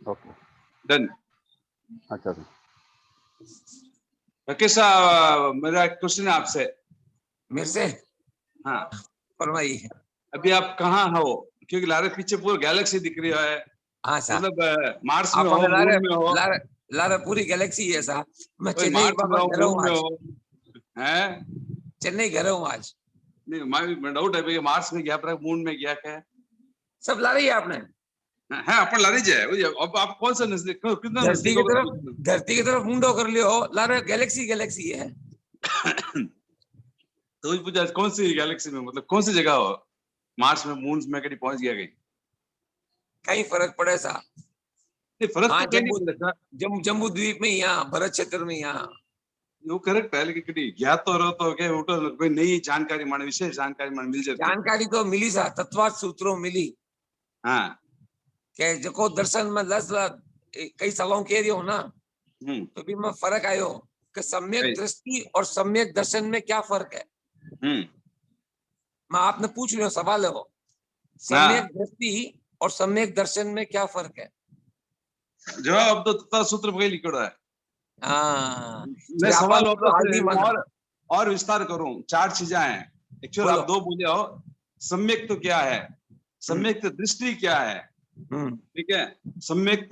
Okay done. अच्छा sir. Rakesh, मेरा एक क्वेश्चन है आपसे। मेरे से? हाँ, फरमाइए। अभी आप कहाँ हो? क्योंकि लारे पीछे पूरी गैलेक्सी दिख रही है। हाँ सर, मतलब मार्स में आप हो, मून में हो? लारे पूरी गैलेक्सी है साहब। मैं कोई चेन्नई मार्स में हो, घर हूँ मून में आज। हो? हैं? चेन्नई घर हूँ आज। नहीं, मैं डाउट है भाई, मार्स में गया, पर मून में गया, क्या है? सब ला रही है आपने? हाँ, अपन ला लीजिए। अब आप कौन सा नजदीक, कितना नजदीक होगा? धरती की तरफ मुंडो कर लियो, लारे गैलेक्सी गैलेक्सी है। तो पूछा कौन सी गैलेक्सी में, मतलब कौन सी जगह हो? मार्स में, मून में कहीं पहुंच गया कहीं? कहीं फर्क पड़े सा? फर्क हाँ, तो कहीं नहीं पड़ता। जम्बू द्वीप में, यहाँ भरत क्षेत्र में, यहाँ वो करेक्ट है, लेकिन कहीं ज्ञात तो रहो तो क्या कोई नई जानकारी माने, विशेष जानकारी माने मिल जाती। जानकारी तो मिली सा, तत्वार्थ सूत्रों मिली। हाँ, के जो दर्शन में 10 कई सालों कह रही हो ना, तो भी मैं फर्क आयो कि सम्यक दृष्टि और सम्यक दर्शन में क्या फर्क है। मैं आपने पूछ लियो, सवाल है वो, सम्यक दृष्टि और सम्यक दर्शन में क्या फर्क है? जवाब तो तत्व सूत्र में लिखा है। हाँ, मैं सवाल और विस्तार करूं। 4 चीजें हैं एक्चुअली, आप 2 बोले हो। सम्यक तो क्या है, सम्यक दृष्टि क्या है, ठीक है, सम्यक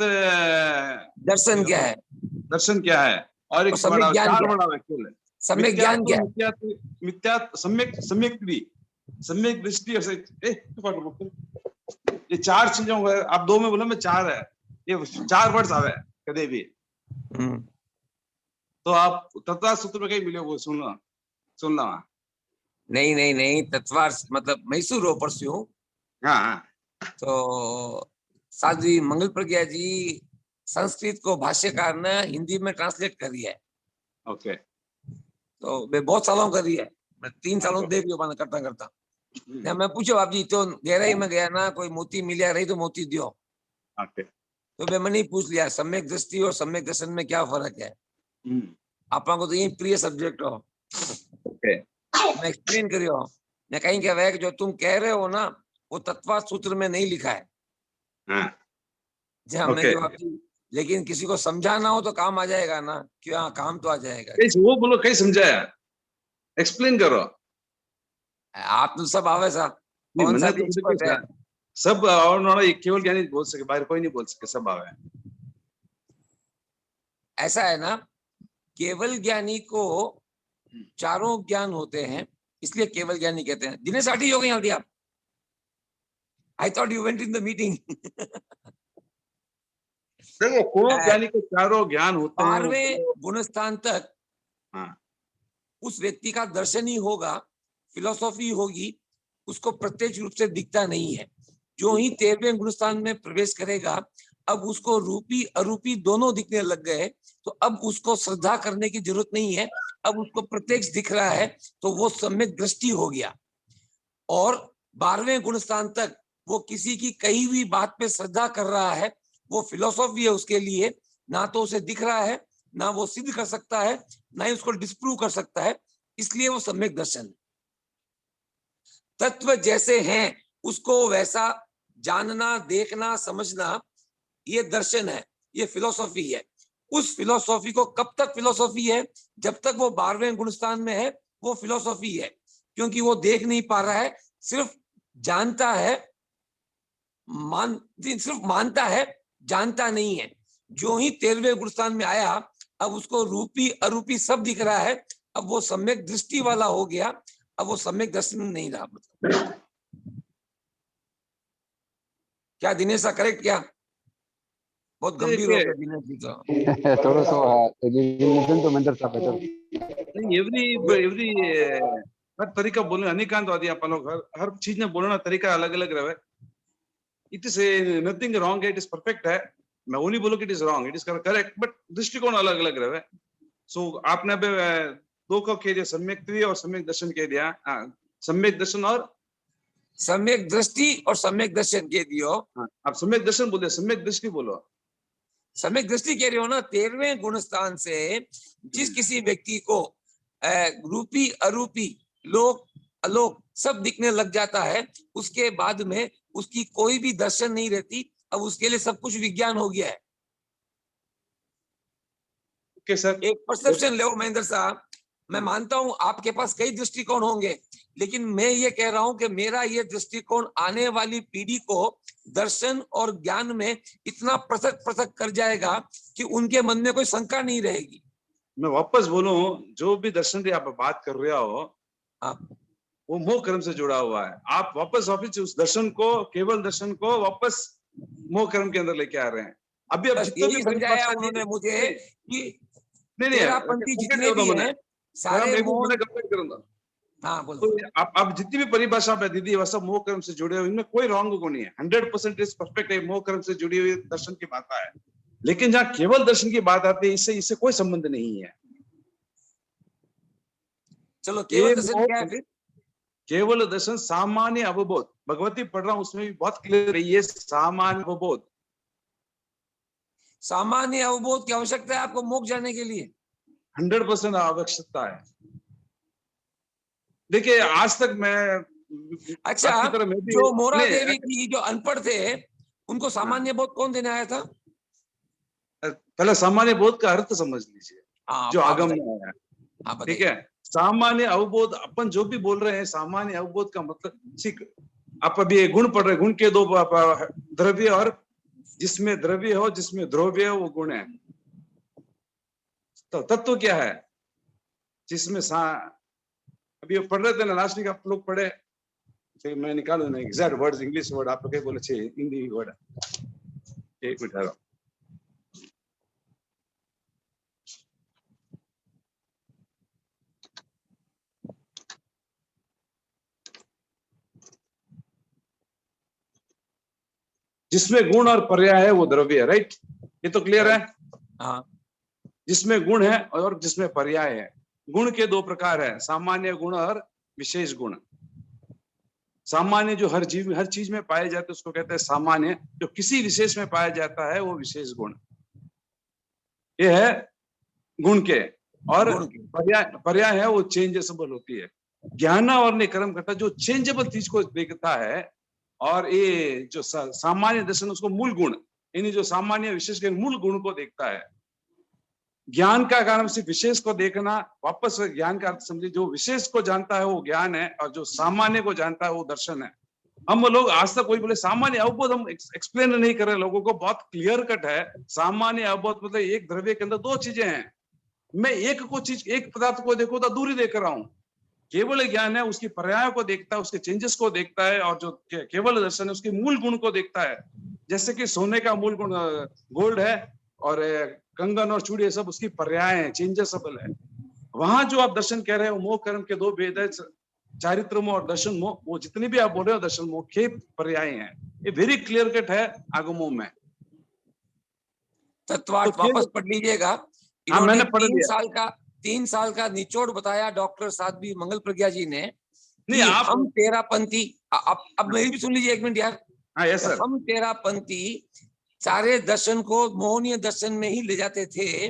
दर्शन क्या है, दर्शन क्या है, और एक बड़ा 4 बड़ा एक्चुअली सम्यक ज्ञान क्या है? मिथ्या, सम्यक दृष्टि, ये 4 चीजों को आप 2 में बोला, मैं 4 है, ये 4 वर्ड्स आवे कदे भी। तो आप तत्व सूत्र में कहीं मिले वो सुनना। नहीं, तत्वार्थ मतलब मैसूर ऊपर से हूँ। हाँ, तो साध्वी मंगल प्रज्ञा जी संस्कृत को भाष्यकार ने हिंदी में ट्रांसलेट करी है। ओके। तो मैं बहुत सालों करी है, मैं 3 सालों देख लियो मैंने करता। मैं पूछो आप जी, तो गहराई में गया ना, कोई मोती मिलिया रही तो मोती दियो। ओके। तो मैंने ही पूछ लिया सम्यक दृष्टि और सम्यक दर्शन में क्या फर्क है। आपको तो ये प्रिय सब्जेक्ट हो। ओके। मैं एक्सप्लेन करियो। मैं कहीं कह रहा है कि जो तुम कह रहे हो ना, वो तत्वार्थ सूत्र में नहीं लिखा है। लेकिन किसी को समझाना हो तो काम आ जाएगा ना, क्या काम तो आ जाएगा। वो बोलो, कहीं समझाया, एक्सप्लेन करो। आप तो सब आवे सा, कौन सा एक्सपर्ट है? सब और केवल ज्ञानी बोल सके, बाहर कोई नहीं बोल सके, सब आवे। ऐसा है ना, केवल ज्ञानी को चारों ज्ञान होते हैं, इसलिए केवल ज्ञानी कहते हैं। दिनेश आठी हो गई जल्दी आप। I thought you went in the meeting. देखो, को ज्ञानी को चारों ज्ञान होते हैं। 12वें गुणस्थान तक उस व्यक्ति का दर्शन ही होगा, फिलोसॉफी होगी, उसको प्रत्यक्ष रूप से दिखता नहीं है। जो ही 13वें गुणस्थान में प्रवेश करेगा, अब उसको रूपी अरूपी दोनों दिखने लग गए, तो अब उसको श्रद्धा करने की जरूरत नहीं है, अब उसको प्रत्यक्ष दिख रहा है, तो वो सम्यक दृष्टि हो गया। और 12वें गुणस्थान तक वो किसी की कही हुई बात पे श्रद्धा कर रहा है, वो फिलोसॉफी है उसके लिए, ना तो उसे दिख रहा है, ना वो सिद्ध कर सकता है, ना ही उसको डिस्प्रूव कर सकता है, इसलिए वो सम्यक दर्शन है। तत्व जैसे हैं उसको वैसा जानना, देखना, समझना, ये दर्शन है, ये फिलोसॉफी है। उस फिलोसॉफी को कब तक फिलोसॉफी है? जब तक वो 12वें गुणस्थान में है, वो फिलोसॉफी है, क्योंकि वो देख नहीं पा रहा है, सिर्फ जानता है, सिर्फ मानता है, जानता नहीं है। जो ही 13वें गुणस्थान में आया, अब उसको रूपी अरूपी सब दिख रहा है, अब वो सम्यक दृष्टि वाला हो गया, अब वो सम्यक दर्शन नहीं रहा। मतलब क्या दिनेश करेक्ट? क्या बहुत गंभीर हो गया दिनेश जी तो। थोड़ा सा तो मंदिर था नहीं, एवरी हर तरीका बोलने अनेकांतवादी अपन लोग, हर चीज में बोलना तरीका अलग अलग रहे। It is nothing wrong, it is perfect है। मैं वो नहीं बोलूं कि it is wrong, it is correct, but दृष्टिकोण अलग अलग रहे। सो आपने अभी 2 को कह दिया, सम्यक दृष्टि और सम्यक दर्शन कह दिया। सम्यक दर्शन और सम्यक दृष्टि और सम्यक दर्शन कह दियो। आप सम्यक दर्शन बोले, सम्यक दृष्टि बोलो। सम्यक दृष्टि कह रहे हो ना, 13वें गुणस्थान से जिस किसी व्यक्ति को रूपी अरूपी लोक अलोक सब दिखने लग जाता है, उसके बाद में उसकी कोई भी दर्शन नहीं रहती, अब उसके लिए सब कुछ विज्ञान हो गया है। ओके सर, एक परसेप्शन ले महेंद्र साहब, मैं मानता हूं आपके पास कई दृष्टिकोण होंगे, लेकिन मैं ये कह रहा हूं कि मेरा ये दृष्टिकोण आने वाली पीढ़ी को दर्शन और ज्ञान में इतना पृथक पृथक कर जाएगा कि उनके मन में कोई शंका नहीं रहेगी। मैं वापस बोलूं, जो भी दर्शन की आप बात कर रहे हो आप वो मोह कर्म से जुड़ा हुआ है। आप वापस उस दर्शन को, केवल दर्शन को वापस मोह कर्म के अंदर लेके आ रहे हैं। अभी अब बस जितने यही भी समझाया परिभाषा उन्होंने मुझे नहीं कि नहीं तेरापंथी जितने भी हैं सारे मोह। मैं कंप्लीट करूंगा। हाँ बोलो। तो आप जितनी भी परिभाषा पे दीदी वह सब मोह कर्म से जुड़े हुए, इनमें कोई रॉन्ग को नहीं है। 100% परफेक्ट है, मोह कर्म से जुड़ी हुई दर्शन की बात है। लेकिन जहाँ केवल दर्शन की बात आती है, इससे कोई संबंध नहीं है। चलो केवल दर्शन क्या है फिर? केवल दर्शन सामान्य अवबोध, भगवती पढ़ रहा हूं उसमें भी बहुत क्लियर है, ये सामान्य अवबोध। सामान्य अवबोध की आवश्यकता है आपको मोक्ष जाने के लिए? 100% आवश्यकता है। देखिए आज तक मैं अच्छा, आपकी तरह मैं भी जो मोरा नहीं, देवी की जो अनपढ़ थे उनको सामान्य बोध कौन देने आया था? पहले सामान्य बोध का अर्थ समझ लीजिए, जो आप आगम बताइए। में है। आप ठीक बताइए। है, सामान्य अवबोध अपन जो भी बोल रहे हैं, सामान्य अवबोध का मतलब, ठीक, आप अभी गुण पढ़ रहे हैं, गुण के दो द्रव्य, और जिसमें द्रव्य हो जिसमें द्रव्य हो वो गुण है। तो तत्व क्या है जिसमें अभी पढ़ रहे थे ना लास्ट वीक, आप लोग पढ़े, तो मैं निकालू ना एग्जैक्ट वर्ड्स, इंग्लिश वर्ड आप लोग बोले चाहिए, हिंदी वर्ड। एक मिनट आ, जिसमें गुण और पर्याय है वो द्रव्य है, राइट? ये तो क्लियर है। हाँ, जिसमें गुण है और जिसमें पर्याय है। गुण के दो प्रकार है, सामान्य गुण और विशेष गुण। सामान्य जो हर चीज में पाए जाते हैं उसको कहते हैं सामान्य, जो किसी विशेष में पाया जाता है वो विशेष गुण। ये है गुण के। और गुण के। पर्याय है वो चेंजेबल होती है। ज्ञान और निक्रम करता जो चेंजेबल चीज को देखता है, और ये जो सामान्य दर्शन उसको मूल गुण, यानी जो सामान्य विशेष के मूल गुण को देखता है। ज्ञान का कारण सिर्फ विशेष को देखना, वापस ज्ञान का अर्थ समझिए, जो विशेष को जानता है वो ज्ञान है, और जो सामान्य को जानता है वो दर्शन है। हम लोग आज तक कोई बोले सामान्य अवबोध, हम एक्सप्लेन नहीं कर रहे लोगों को, बहुत क्लियर कट है। सामान्य अवबोध मतलब एक द्रव्य के अंदर दो चीजें हैं, मैं एक पदार्थ को देखो तो दूरी देख रहा हूं। केवल ज्ञान है उसकी पर्याय को देखता है, उसके चेंजेस को देखता है, और जो केवल दर्शन है उसके मूल गुण को देखता है। जैसे कि सोने का मूल गुण गोल्ड है, और कंगन और चूड़ी सब उसकी पर्याय है, चेंजेसबल है। वहां जो आप दर्शन कह रहे हो, मोह कर्म के दो भेद है, चारित्र मोह और दर्शन मोह, वो जितने भी आप बोल रहे हो दर्शन मोह के पर्याय हैं। ये वेरी क्लियर कट है आगमों में। तत्वार्थ तो वापस पढ़ लीजिएगा। हाँ, इन्होंने मैंने पढ़ लिया। 3 साल का निचोड़ बताया डॉक्टर साध्वी मंगल प्रज्ञा जी ने नहीं, कि आप हम तेरापंथी, अब मेरी भी सुन लीजिए 1 मिनट यार। हाँ, यस सर। हम तेरापंथी सारे दर्शन को मोहनीय दर्शन में ही ले जाते थे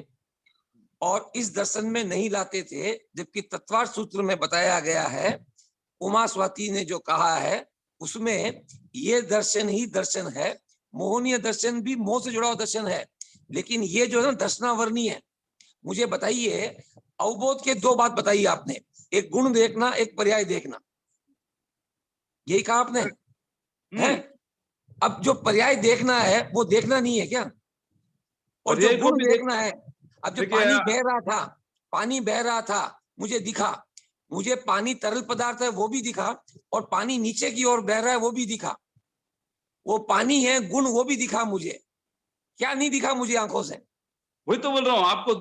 और इस दर्शन में नहीं लाते थे, जबकि तत्वार्थ सूत्र में बताया गया है, उमा स्वाति ने जो कहा है उसमें ये दर्शन ही दर्शन है। मोहनीय दर्शन भी मोह से जुड़ा हुआ दर्शन है, लेकिन ये जो है ना दर्शनावरणी है। मुझे बताइए, अवबोध के 2 बात बताइए आपने, एक गुण देखना, एक पर्याय देखना, यही कहा आपने है। अब जो पर्याय देखना है वो देखना नहीं है क्या? और जो गुण देखना है, अब जो पानी बह रहा था मुझे दिखा, मुझे पानी तरल पदार्थ है वो भी दिखा, और पानी नीचे की ओर बह रहा है वो भी दिखा। वो पानी है गुण, वो भी दिखा मुझे। क्या नहीं दिखा मुझे आंखों से? वही तो बोल रहा हूँ आपको।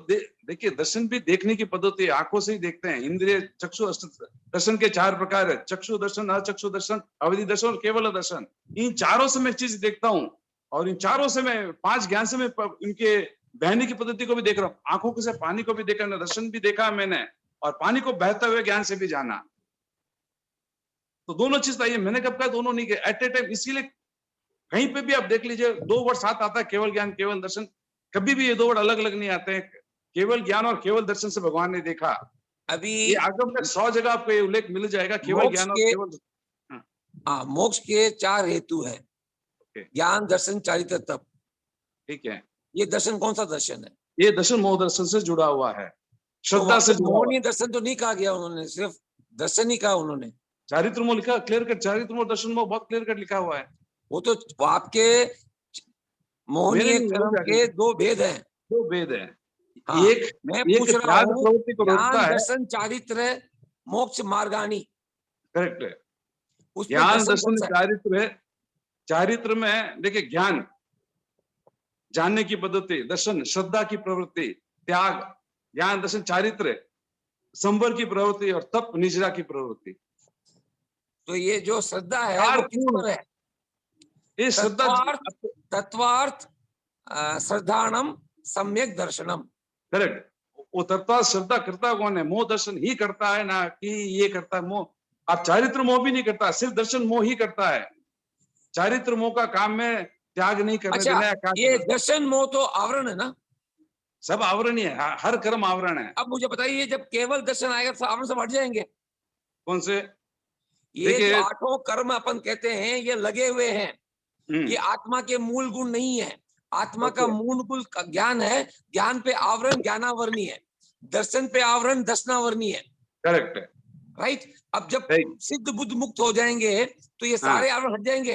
देखिए दर्शन भी देखने की पद्धति आंखों से ही देखते हैं। इंद्रिय चक्षु दर्शन के 4 प्रकार है, चक्षु दर्शन, अचक्षु दर्शन, अवधि दर्शन और केवल दर्शन। इन चारों से मैं चीज देखता हूँ, और इन चारों से मैं 5 ज्ञान से मैं इनके बहने की पद्धति को भी देख रहा हूँ। आंखों से पानी को भी देखा, दर्शन भी देखा मैंने, और पानी को बहते हुए ज्ञान से भी जाना। तो दोनों चीज चाहिए। मैंने कब कहा दोनों नहीं किया एट ए टाइम। इसीलिए कहीं पे भी आप देख लीजिए 2 वर्ड साथ आता है, केवल ज्ञान केवल दर्शन। कभी भी ये 2 वर्ड अलग अलग नहीं आते हैं। केवल ज्ञान और केवल दर्शन से भगवान ने देखा। अभी ये आगम में 100 जगह आपको ये उल्लेख मिल जाएगा, केवल ज्ञान और केवल। मोक्ष के 4 हेतु है। ज्ञान दर्शन चारित्र तप, ठीक है, ये दर्शन कौन सा दर्शन है? ये दर्शन मोह दर्शन से जुड़ा हुआ है, तो श्रद्धा वहाँ से पे जुड़ा हुआ है। मोहनीय दर्शन तो नहीं कहा गया, उन्होंने सिर्फ दर्शन ही कहा उन्होंने। चारित्र मोह लिखा क्लियर कट, चारित्र मोह दर्शन मोह बहुत क्लियर कट लिखा हुआ है। वो तो आपके मोहनीय मेरे नहीं, वो कर्म क्या के दो भेद हैं। दो वेद है, हाँ, एक मैं एक पूछ रहा त्याग हूँ, प्रवृत्ति को रोकता ज्ञान है, दर्शन चारित्र मोक्ष मार्गानी, करेक्ट है। उसमें ज्ञान दर्शन दर्शन कौन सा है? चारित्र है, चारित्र में देखिए ज्ञान जानने की पद्धति, दर्शन श्रद्धा की प्रवृत्ति, त्याग ज्ञान दर्शन चारित्र, संवर की प्रवृत्ति और तप निजरा की प्रवृत्ति। तो ये जो श्रद्धा है चार वो किस पूर्ण, पर है? ये श्रद्धा तत्वार्थ श्रद्धानम सम्यक दर्शनम। करेक्ट, वो तत्व श्रद्धा करता कौन है? मोह दर्शन ही करता है ना कि ये करता है मोह। आप चारित्र मोह भी नहीं करता, सिर्फ दर्शन मोह ही करता है। चारित्र मोह का काम में त्याग नहीं करने अच्छा, देना है, क्या ये करना? दर्शन मोह तो आवरण है ना? सब आवरण ही है, हर कर्म आवरण है। अब मुझे बताइए, जब केवल दर्शन आएगा तो आवरण सब हट जाएंगे? कौन से? ये जो देखिए, 8 कर्म अपन कहते हैं ये लगे हुए हैं, ये आत्मा के मूल गुण नहीं है। आत्मा का मूल गुण ज्ञान है, ज्ञान पे आवरण ज्ञानावरणी है, दर्शन पे आवरण दर्शनावरणी है, करेक्ट है, राइट? अब जब Right. सिद्ध बुद्ध मुक्त हो जाएंगे तो ये सारे आवरण हट जाएंगे,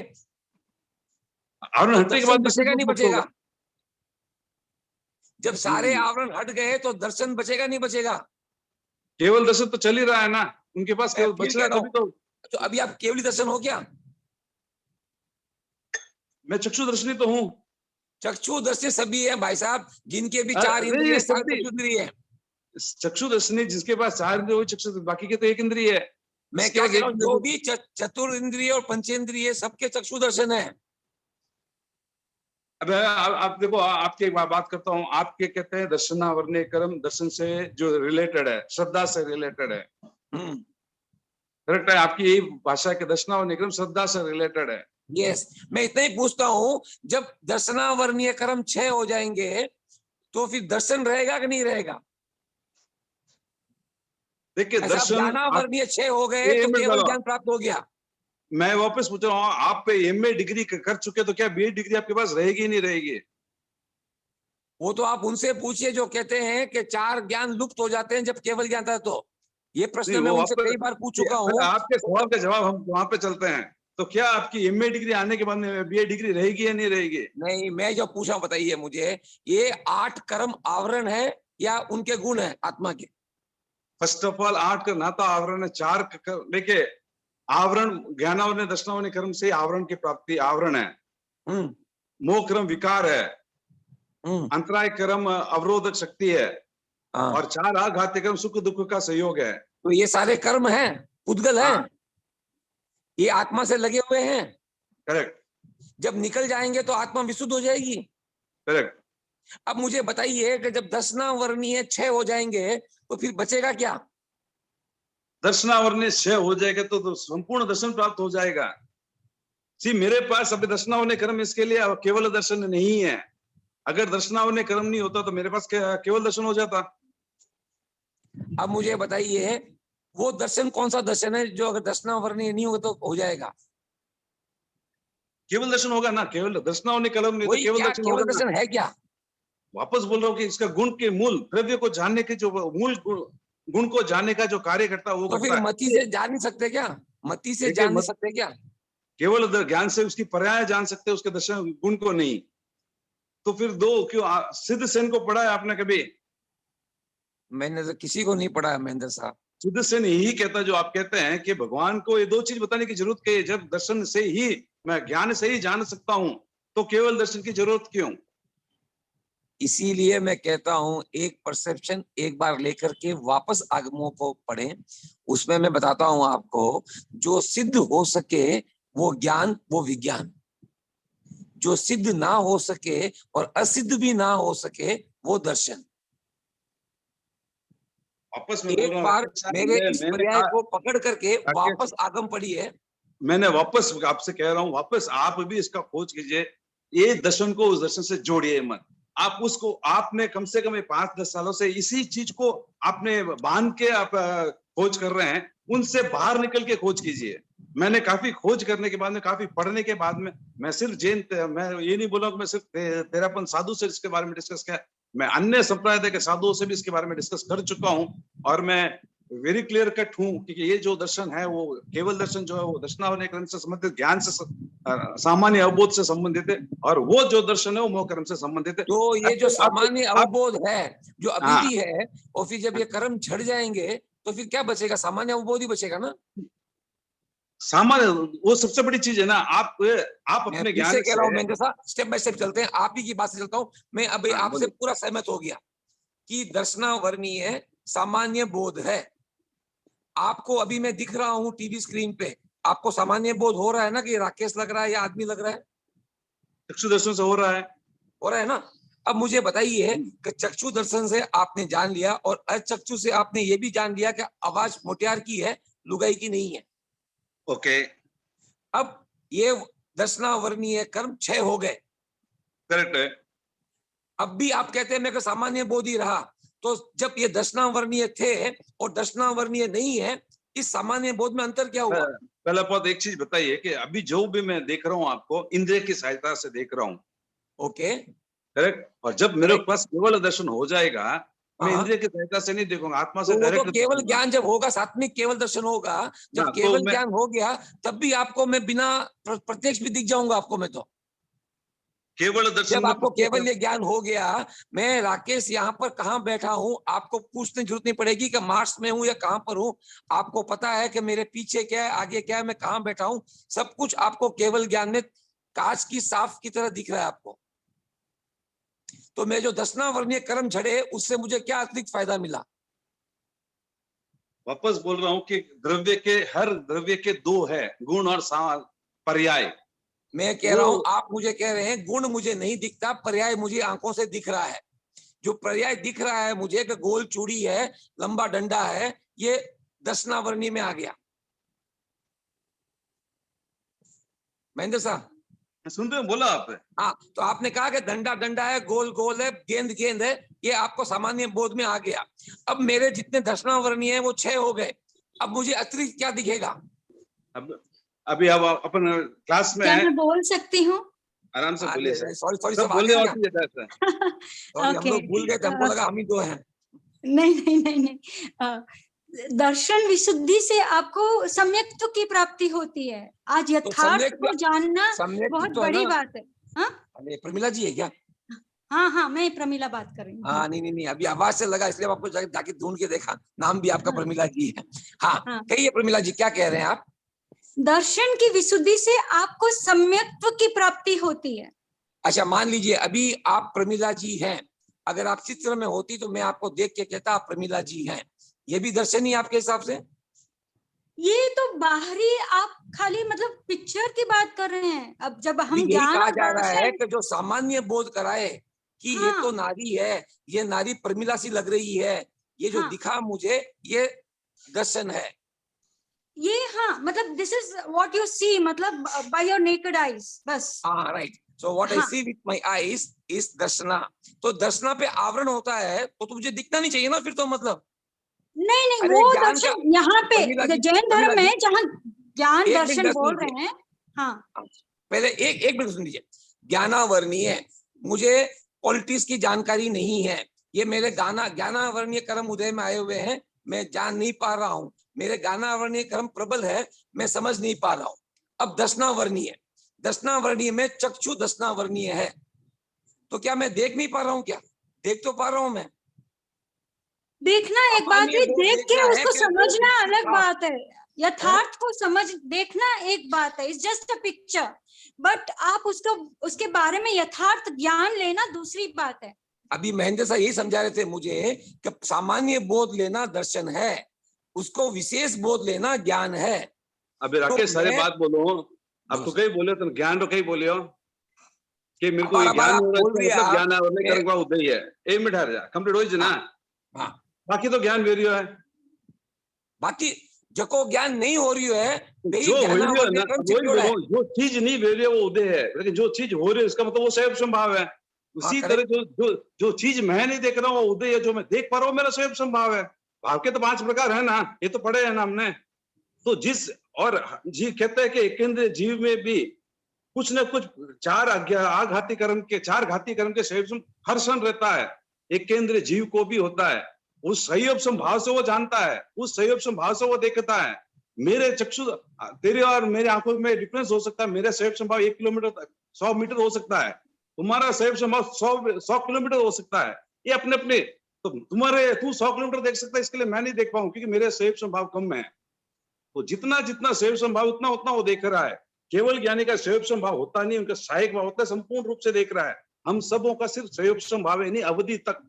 आवरण तो हटने के दर्शन बाद बचेगा नहीं बचेगा? होगा। जब सारे आवरण हट गए तो दर्शन बचेगा नहीं बचेगा? केवल दर्शन तो चल ही रहा है ना, उनके पास केवल फिर बच रहा है, कह रहा तभी तो। तो अभी आप केवली दर्शन हो क्या? मैं चक्षुदर्शनी तो हूँ। चक्षु दर्शी सभी है भाई साहब, जिनके भी अरे, 4 नहीं, इंद्रिय, सब 4 भी- चक्षु इंद्रिय है। चक्षुदर्शनी जिसके पास 4 इंद्रिय, वही चक्षु, बाकी के तो एक इंद्रिय है। मैं इसके क्या पास कह एक रहा हूँ, जो भी चतुर इंद्रिय और पंचेंद्रिय सबके चक्षु दर्शन है। अब आप देखो, आपकी एक बात करता हूँ, आपके कहते हैं दर्शनावरणीय कर्म दर्शन से जो रिलेटेड है, श्रद्धा से रिलेटेड है, करेक्ट है? आपकी यही भाषा के दर्शनावरणीय कर्म श्रद्धा से रिलेटेड है। यस, मैं इतना ही पूछता हूँ, जब दर्शनावरणीय कर्म 6 हो जाएंगे तो फिर दर्शन रहेगा कि नहीं रहेगा? देखिए दर्शन ज्ञानावरणीय 6 हो गए ये तो मैं केवल बोला। ज्ञान प्राप्त हो गया। मैं वापस पूछ रहा हूँ, आप पे एमए डिग्री कर चुके तो क्या बीए डिग्री आपके पास रहेगी नहीं रहेगी? वो तो आप उनसे पूछिए जो कहते हैं कि 4 ज्ञान लुप्त हो जाते हैं जब केवल ज्ञान था। तो ये प्रश्न मैं उनसे कई बार पूछ चुका हूँ। आपके सवाल का जवाब हम वहां पे चलते हैं। तो क्या आपकी एमए डिग्री आने के बाद में बीए डिग्री रहेगी या नहीं रहेगी? नहीं, मैं जो पूछा बताइए मुझे, ये 8 कर्म आवरण है या उनके गुण है आत्मा के? फर्स्ट ऑफ ऑल 8 का ना तो आवरण है, 4 देखिए आवरण ज्ञानावरण दर्शनावरण कर्म से आवरण की प्राप्ति आवरण है। मोह कर्म विकार है, अंतराय कर्म अवरोधक शक्ति है, और 4 आघाती कर्म सुख दुख का सहयोग है। तो ये सारे कर्म हैं, उद्गल है, ये आत्मा से लगे हुए हैं। करेक्ट, जब निकल जाएंगे तो आत्मा विशुद्ध हो जाएगी। करेक्ट। अब मुझे बताइए कि जब दर्शनावरणीय 6 हो जाएंगे तो फिर बचेगा क्या? दर्शनावरणीय 6 हो जाएगा तो संपूर्ण दर्शन प्राप्त हो जाएगा। मेरे पास अभी दर्शनावरणीय कर्म इसके लिए केवल दर्शन नहीं है। अगर दर्शनावरणीय कर्म नहीं होता तो मेरे पास केवल दर्शन हो जाता। अब मुझे बताइए, वो दर्शन कौन सा दर्शन है जो अगर दर्शनावरणीय नहीं होगा तो हो जाएगा? केवल दर्शन होगा ना, केवल दर्शनावरणीय कर्म नहीं तो केवल दर्शन केवल होगा दर्शन है क्या? वापस बोल रहा हूँ कि इसका गुण के मूल द्रव्य को जानने के जो मूल गुण को जानने का जो कार्य करता है वो तो करता फिर है। मति से जान नहीं सकते क्या? मति से जान नहीं सकते क्या? केवल ज्ञान से उसकी पर्याय जान सकते हैं, उसके दर्शन गुण को नहीं। तो फिर दो क्यों? सिद्ध सेन को पढ़ा है आपने कभी? मैंने तो किसी को नहीं पढ़ा है महेंद्र साहब। सिद्ध सेन यही कहता है जो आप कहते हैं कि भगवान को ये 2 चीज बताने की जरूरत क्या है? जब दर्शन से ही मैं ज्ञान से ही जान सकता हूं तो केवल दर्शन की जरूरत क्यों? इसीलिए मैं कहता हूं, एक परसेप्शन एक बार लेकर के वापस आगमों को पढ़ें। उसमें मैं बताता हूं आपको, जो सिद्ध हो सके वो ज्ञान, वो विज्ञान। जो सिद्ध ना हो सके और असिद्ध भी ना हो सके वो दर्शन। वापस मैं एक बार मेरे इस पर्याय को पकड़ करके वापस आगम पढ़िए। मैंने वापस आपसे कह रहा हूं, वापस आप भी इसका खोज कीजिए। ये दर्शन को उस दर्शन से जोड़िए मत। आप उसको, आपने कम से कम 5-10 सालों से इसी चीज को आपने बांध के आप खोज कर रहे हैं, उनसे बाहर निकल के खोज कीजिए। मैंने काफी खोज करने के बाद में, काफी पढ़ने के बाद में, मैं सिर्फ मैं ये नहीं बोला कि मैं सिर्फ तेरापन साधु से इसके बारे में डिस्कस किया, मैं अन्य संप्रदाय के साधुओं से भी इसके बारे में डिस्कस कर चुका हूं, और मैं वेरी क्लियर कट हूं कि ये जो दर्शन है वो केवल दर्शन जो है वो दर्शनावली क्रम से संबंधित, ज्ञान से सामान्य अवबोध से संबंधित है, और वो जो दर्शन है वो मोह कर्म से संबंधित है। तो ये जो सामान्य अवबोध है जो अभी हाँ। भी है, और फिर जब ये कर्म झड़ जाएंगे तो फिर क्या बचेगा? सामान्य अवबोध ही बचेगा ना। सामान्य वो सबसे बड़ी चीज है ना, आप मैं अपने फिर ज्ञान से कह रहा हूँ, से, मैं जैसा स्टेप बाय स्टेप चलते हैं, आप ही की बात से चलता हूँ। मैं अभी हाँ, आपसे बोलिए। पूरा सहमत हो गया कि दर्शनावर्णीय सामान्य बोध है। आपको अभी मैं दिख रहा हूँ टीवी स्क्रीन पे, आपको सामान्य बोध हो रहा है ना कि राकेश लग रहा है या आदमी लग रहा है? चक्षु दर्शन से हो रहा है। हो रहा है ना। अब मुझे बताइए कि चक्षु दर्शन से आपने जान लिया, और अचक्षु से आपने ये भी जान लिया कि आवाज मोटियार की है, लुगाई की नहीं है। ओके, अब ये दर्शनावर्णीय कर्म 6 हो गए। करेक्ट है। अब भी आप कहते हैं मेरे को सामान्य बोध ही रहा, तो जब ये दर्शनावर्णीय थे और दर्शनावर्णीय नहीं है, इस सामान्य बोध में अंतर क्या हुआ? पहला पद एक चीज बताइए कि अभी जो भी मैं देख रहा हूँ आपको इंद्रिय की सहायता से देख रहा हूँ, ओके, करेक्ट, और जब मेरे Correct. पास केवल दर्शन हो जाएगा, मैं हाँ। इंद्रिय की सहायता से नहीं देखूंगा, आत्मा से तो वो तो डायरेक्ट केवल देखूंगा। ज्ञान जब होगा, सात्विक केवल दर्शन होगा, जब हाँ, तो केवल मैं ज्ञान हो गया तब भी आपको मैं बिना प्रत्यक्ष भी दिख जाऊंगा आपको मैं। तो केवल दर्शन जब में आपको प्रत्यक्ष- केवल ये ज्ञान हो गया, मैं राकेश यहाँ पर कहाँ बैठा हूँ आपको पूछने की जरूरत नहीं पड़ेगी कि मार्स में हूँ या कहाँ पर हूँ। आपको पता है कि मेरे पीछे क्या है, आगे क्या है, मैं कहाँ बैठा हूँ, सब कुछ आपको केवल ज्ञान में कांच की साफ की तरह दिख रहा है आपको। तो मैं जो दर्शनावर्णीय कर्म झड़े उससे मुझे क्या अतिरिक्त फायदा मिला? वापस बोल रहा हूँ कि द्रव्य के, हर द्रव्य के दो है, गुण और पर्याय। मैं कह रहा हूं, आप मुझे कह रहे हैं गुण मुझे नहीं दिखता, पर्याय मुझे आंखों से दिख रहा है। जो पर्याय दिख रहा है मुझे कि गोल चूड़ी है, लंबा डंडा है, ये दर्शनावर्णी में आ गया। महेंद्र साहब सुन रहे हो, बोला आप? हाँ, तो आपने कहा कि डंडा डंडा है, गोल गोल है, गेंद गेंद है, ये आपको सामान्य बोध में आ गया। अब मेरे जितने दर्शनावर्णी है वो 6 हो गए, अब मुझे अतिरिक्त क्या दिखेगा? अब अभी अब अपन क्लास में क्या है, मैं बोल सकती हूँ? आराम से बोलिए सर। सॉरी सॉरी, सब सब आ बोलने गया और क्या? चीज है सर। सॉरी, हम ओके, लोग भूल गए थे, हमको लगा हम ही 2 हैं। नहीं नहीं नहीं नहीं, दर्शन विशुद्धि से आपको सम्यक्त्व की प्राप्ति होती है। आज यथार्थ सम्यक को जानना सम्यक बहुत तो है बड़ी ना। बात है। हाँ अरे प्रमिला जी है क्या? हाँ हाँ, मैं प्रमिला बात कर रही हूँ। हाँ, नहीं नहीं नहीं, अभी आवाज से लगा इसलिए आपको जाके ढूंढ के देखा, नाम भी आपका हाँ। प्रमिला जी है। हाँ, हाँ। कहिए प्रमिला जी, क्या कह रहे हैं आप? दर्शन की विशुद्धि से आपको सम्यक्त्व की प्राप्ति होती है। अच्छा, मान लीजिए अभी आप प्रमिला जी हैं, अगर आप चित्र में होती तो मैं आपको देख के कहता आप प्रमिला जी हैं, ये भी दर्शन ही आपके हिसाब से? ये तो बाहरी, आप खाली मतलब पिक्चर की बात कर रहे हैं। अब जब हम यही ज्ञान कहा और जा रहा है दर्शन, कि जो सामान्य बोध कराए कि ये हाँ। तो नारी है, ये नारी प्रमिला सी लग रही है, ये जो हाँ। दिखा मुझे ये दर्शन है। ये हाँ, मतलब this is what you see, मतलब बाय योर नेकेड आईज, बस। हाँ, राइट। सो व्हाट आई हाँ। सी विथ माय आईज इज दर्शना। तो दर्शना पे आवरण होता है तो मुझे दिखना नहीं चाहिए ना फिर तो, मतलब नहीं नहीं, अरे वो ज्ञान दर्शन का- यहाँ पे प्रमिला जी, जैन प्रमिला धर्म जी, में जहाँ ज्ञान एक दर्शन मिनट बोल सुनिए। रहे हैं। हाँ, पहले एक मिनट सुन लीजिए। ज्ञानावर्णीय, मुझे पॉलिटिक्स की जानकारी नहीं है, ये मेरे ज्ञानावर्णीय कर्म उदय में आए हुए हैं, मैं जान नहीं पा रहा हूँ, मेरे ज्ञानावर्णीय कर्म प्रबल है, मैं समझ नहीं पा रहा हूँ। अब दर्शनावर्णीय में चक्षु दर्शनावर्णीय है, तो क्या मैं देख नहीं पा रहा हूँ? क्या देख तो पा रहा हूँ मैं। देखना एक बात सामान्य है, बोध देख के देखना है उसको कि समझना वो अलग का- बात है। यथार्थ को समझ देखना एक बात है, it's just a picture, but आप उसको उसके बारे में यथार्थ ज्ञान लेना दूसरी बात है। अभी महेंद्र साहब यही समझा रहे थे मुझे कि सामान्य बोध लेना दर्शन है, उसको विशेष बोध लेना ज्ञान है। अभी राकेश सारे मैं- बात बोलो, अब तो कहीं बोले, तुम ज्ञान तो कहीं बोले हो कि मेरे को ये बार ज्ञान आप हो रहा है, बोल इसका रही मतलब आप, ज्ञान है और नहीं मैं- करने का उदय है। 1 मिनट हट जा, कंप्लीट हो जाए ना। हाँ, बाकी तो ज्ञान वेरियो है, बाकी जको ज्ञान नहीं हो रही है वही जो हो रही है ज्ञानावर्णीय ना, क्रम वही चित्तौड़ है। बोलो, जो चीज नहीं वेरी है वो उदय है, लेकिन जो चीज हो रही है इसका मतलब वो स्वयं संभाव है। उसी हाँ, तरह जो चीज मैं नहीं देख रहा हूँ वो उदय है, जो मैं देख पा रहा हूँ मेरा स्वयं संभाव है। भाव के तो 5 प्रकार है ना, ये तो पढ़े है ना हमने। तो जिस और जी कहते हैं कि एक केंद्रीय जीव में भी कुछ न कुछ चार घाती कर्म के संयोग हर क्षण रहता है। एक केंद्रीय जीव को भी होता है, उस संयोग भाव से वो जानता है, उस संयोग भाव से वो देखता है। मेरे चक्षु तेरे और मेरे आंखों में डिफरेंस हो सकता है, मेरा संयोग भाव 1 किलोमीटर 100 मीटर हो सकता है, तुम्हारा संयोग भाव 100 किलोमीटर हो सकता है। ये अपने अपने तो तू 100 किलोमीटर देख सकता है, इसके लिए मैं नहीं देख पाऊं क्योंकि मेरे संयोग भाव कम है। तो जितना जितना संयोग भाव उतना उतना वो देख रहा है। केवल ज्ञानी का संयोग भाव होता नहीं, उनका सहायक भाव होता है, संपूर्ण रूप से देख रहा है। हम सबों का सिर्फ संयोग भाव है, नहीं अवधि तक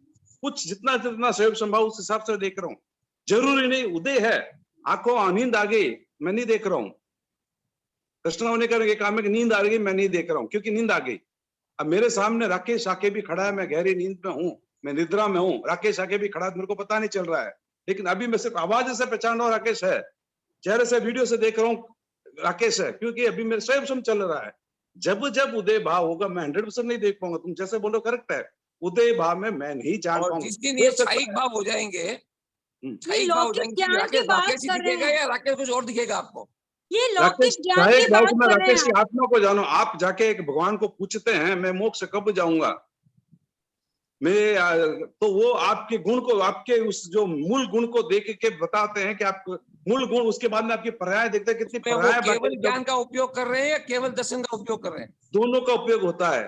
कुछ जितना जितना संयोग भाव उस हिसाब से देख रहा हूँ। जरूरी नहीं उदय है, आंखों नींद आ गई मैं नहीं देख रहा हूँ, कृष्णा होने का काम है कि नींद आ गई मैं नहीं देख रहा हूँ क्योंकि नींद आ गई। अब मेरे सामने राकेश आके भी खड़ा है, मैं गहरी नींद में हूँ, मैं निद्रा में हूँ, राकेश आके भी खड़ा है, मेरे को पता नहीं चल रहा है, लेकिन अभी मैं सिर्फ आवाज से पहचान रहा हूँ राकेश है, चेहरे से वीडियो से देख रहा हूँ राकेश है, क्योंकि अभी मेरे स्वयं चल रहा है। जब जब उदय भाव होगा मैं 100% नहीं देख पाऊंगा। तुम जैसे बोलो करेक्ट है, उदय भाव में मैं नहीं जान और पाऊंगा। जिस दिन ये क्षयिक भाव हो जाएंगे, ये क्षयिक भाव हो लौकिक जाएंगे, ज्ञान की राकेश बात राकेश ही कर रहे दिखेगा हैं, या राकेश कुछ और दिखेगा आपको? ये राकेश लौकिक ज्ञान की बात मैं कर रहे राकेश की हैं। आत्मा को जानो। आप जाके एक भगवान को पूछते हैं मैं मोक्ष कब जाऊंगा, मैं तो वो आपके गुण को, आपके उस जो मूल गुण को देख के बताते हैं कि आप मूल गुण, उसके बाद में आपकी पर्याय देखते हैं कितनी मैं वो पर्याय केवल बाकी ज्ञान का उपयोग कर रहे हैं या केवल दर्शन का उपयोग कर रहे हैं? दोनों का उपयोग होता है।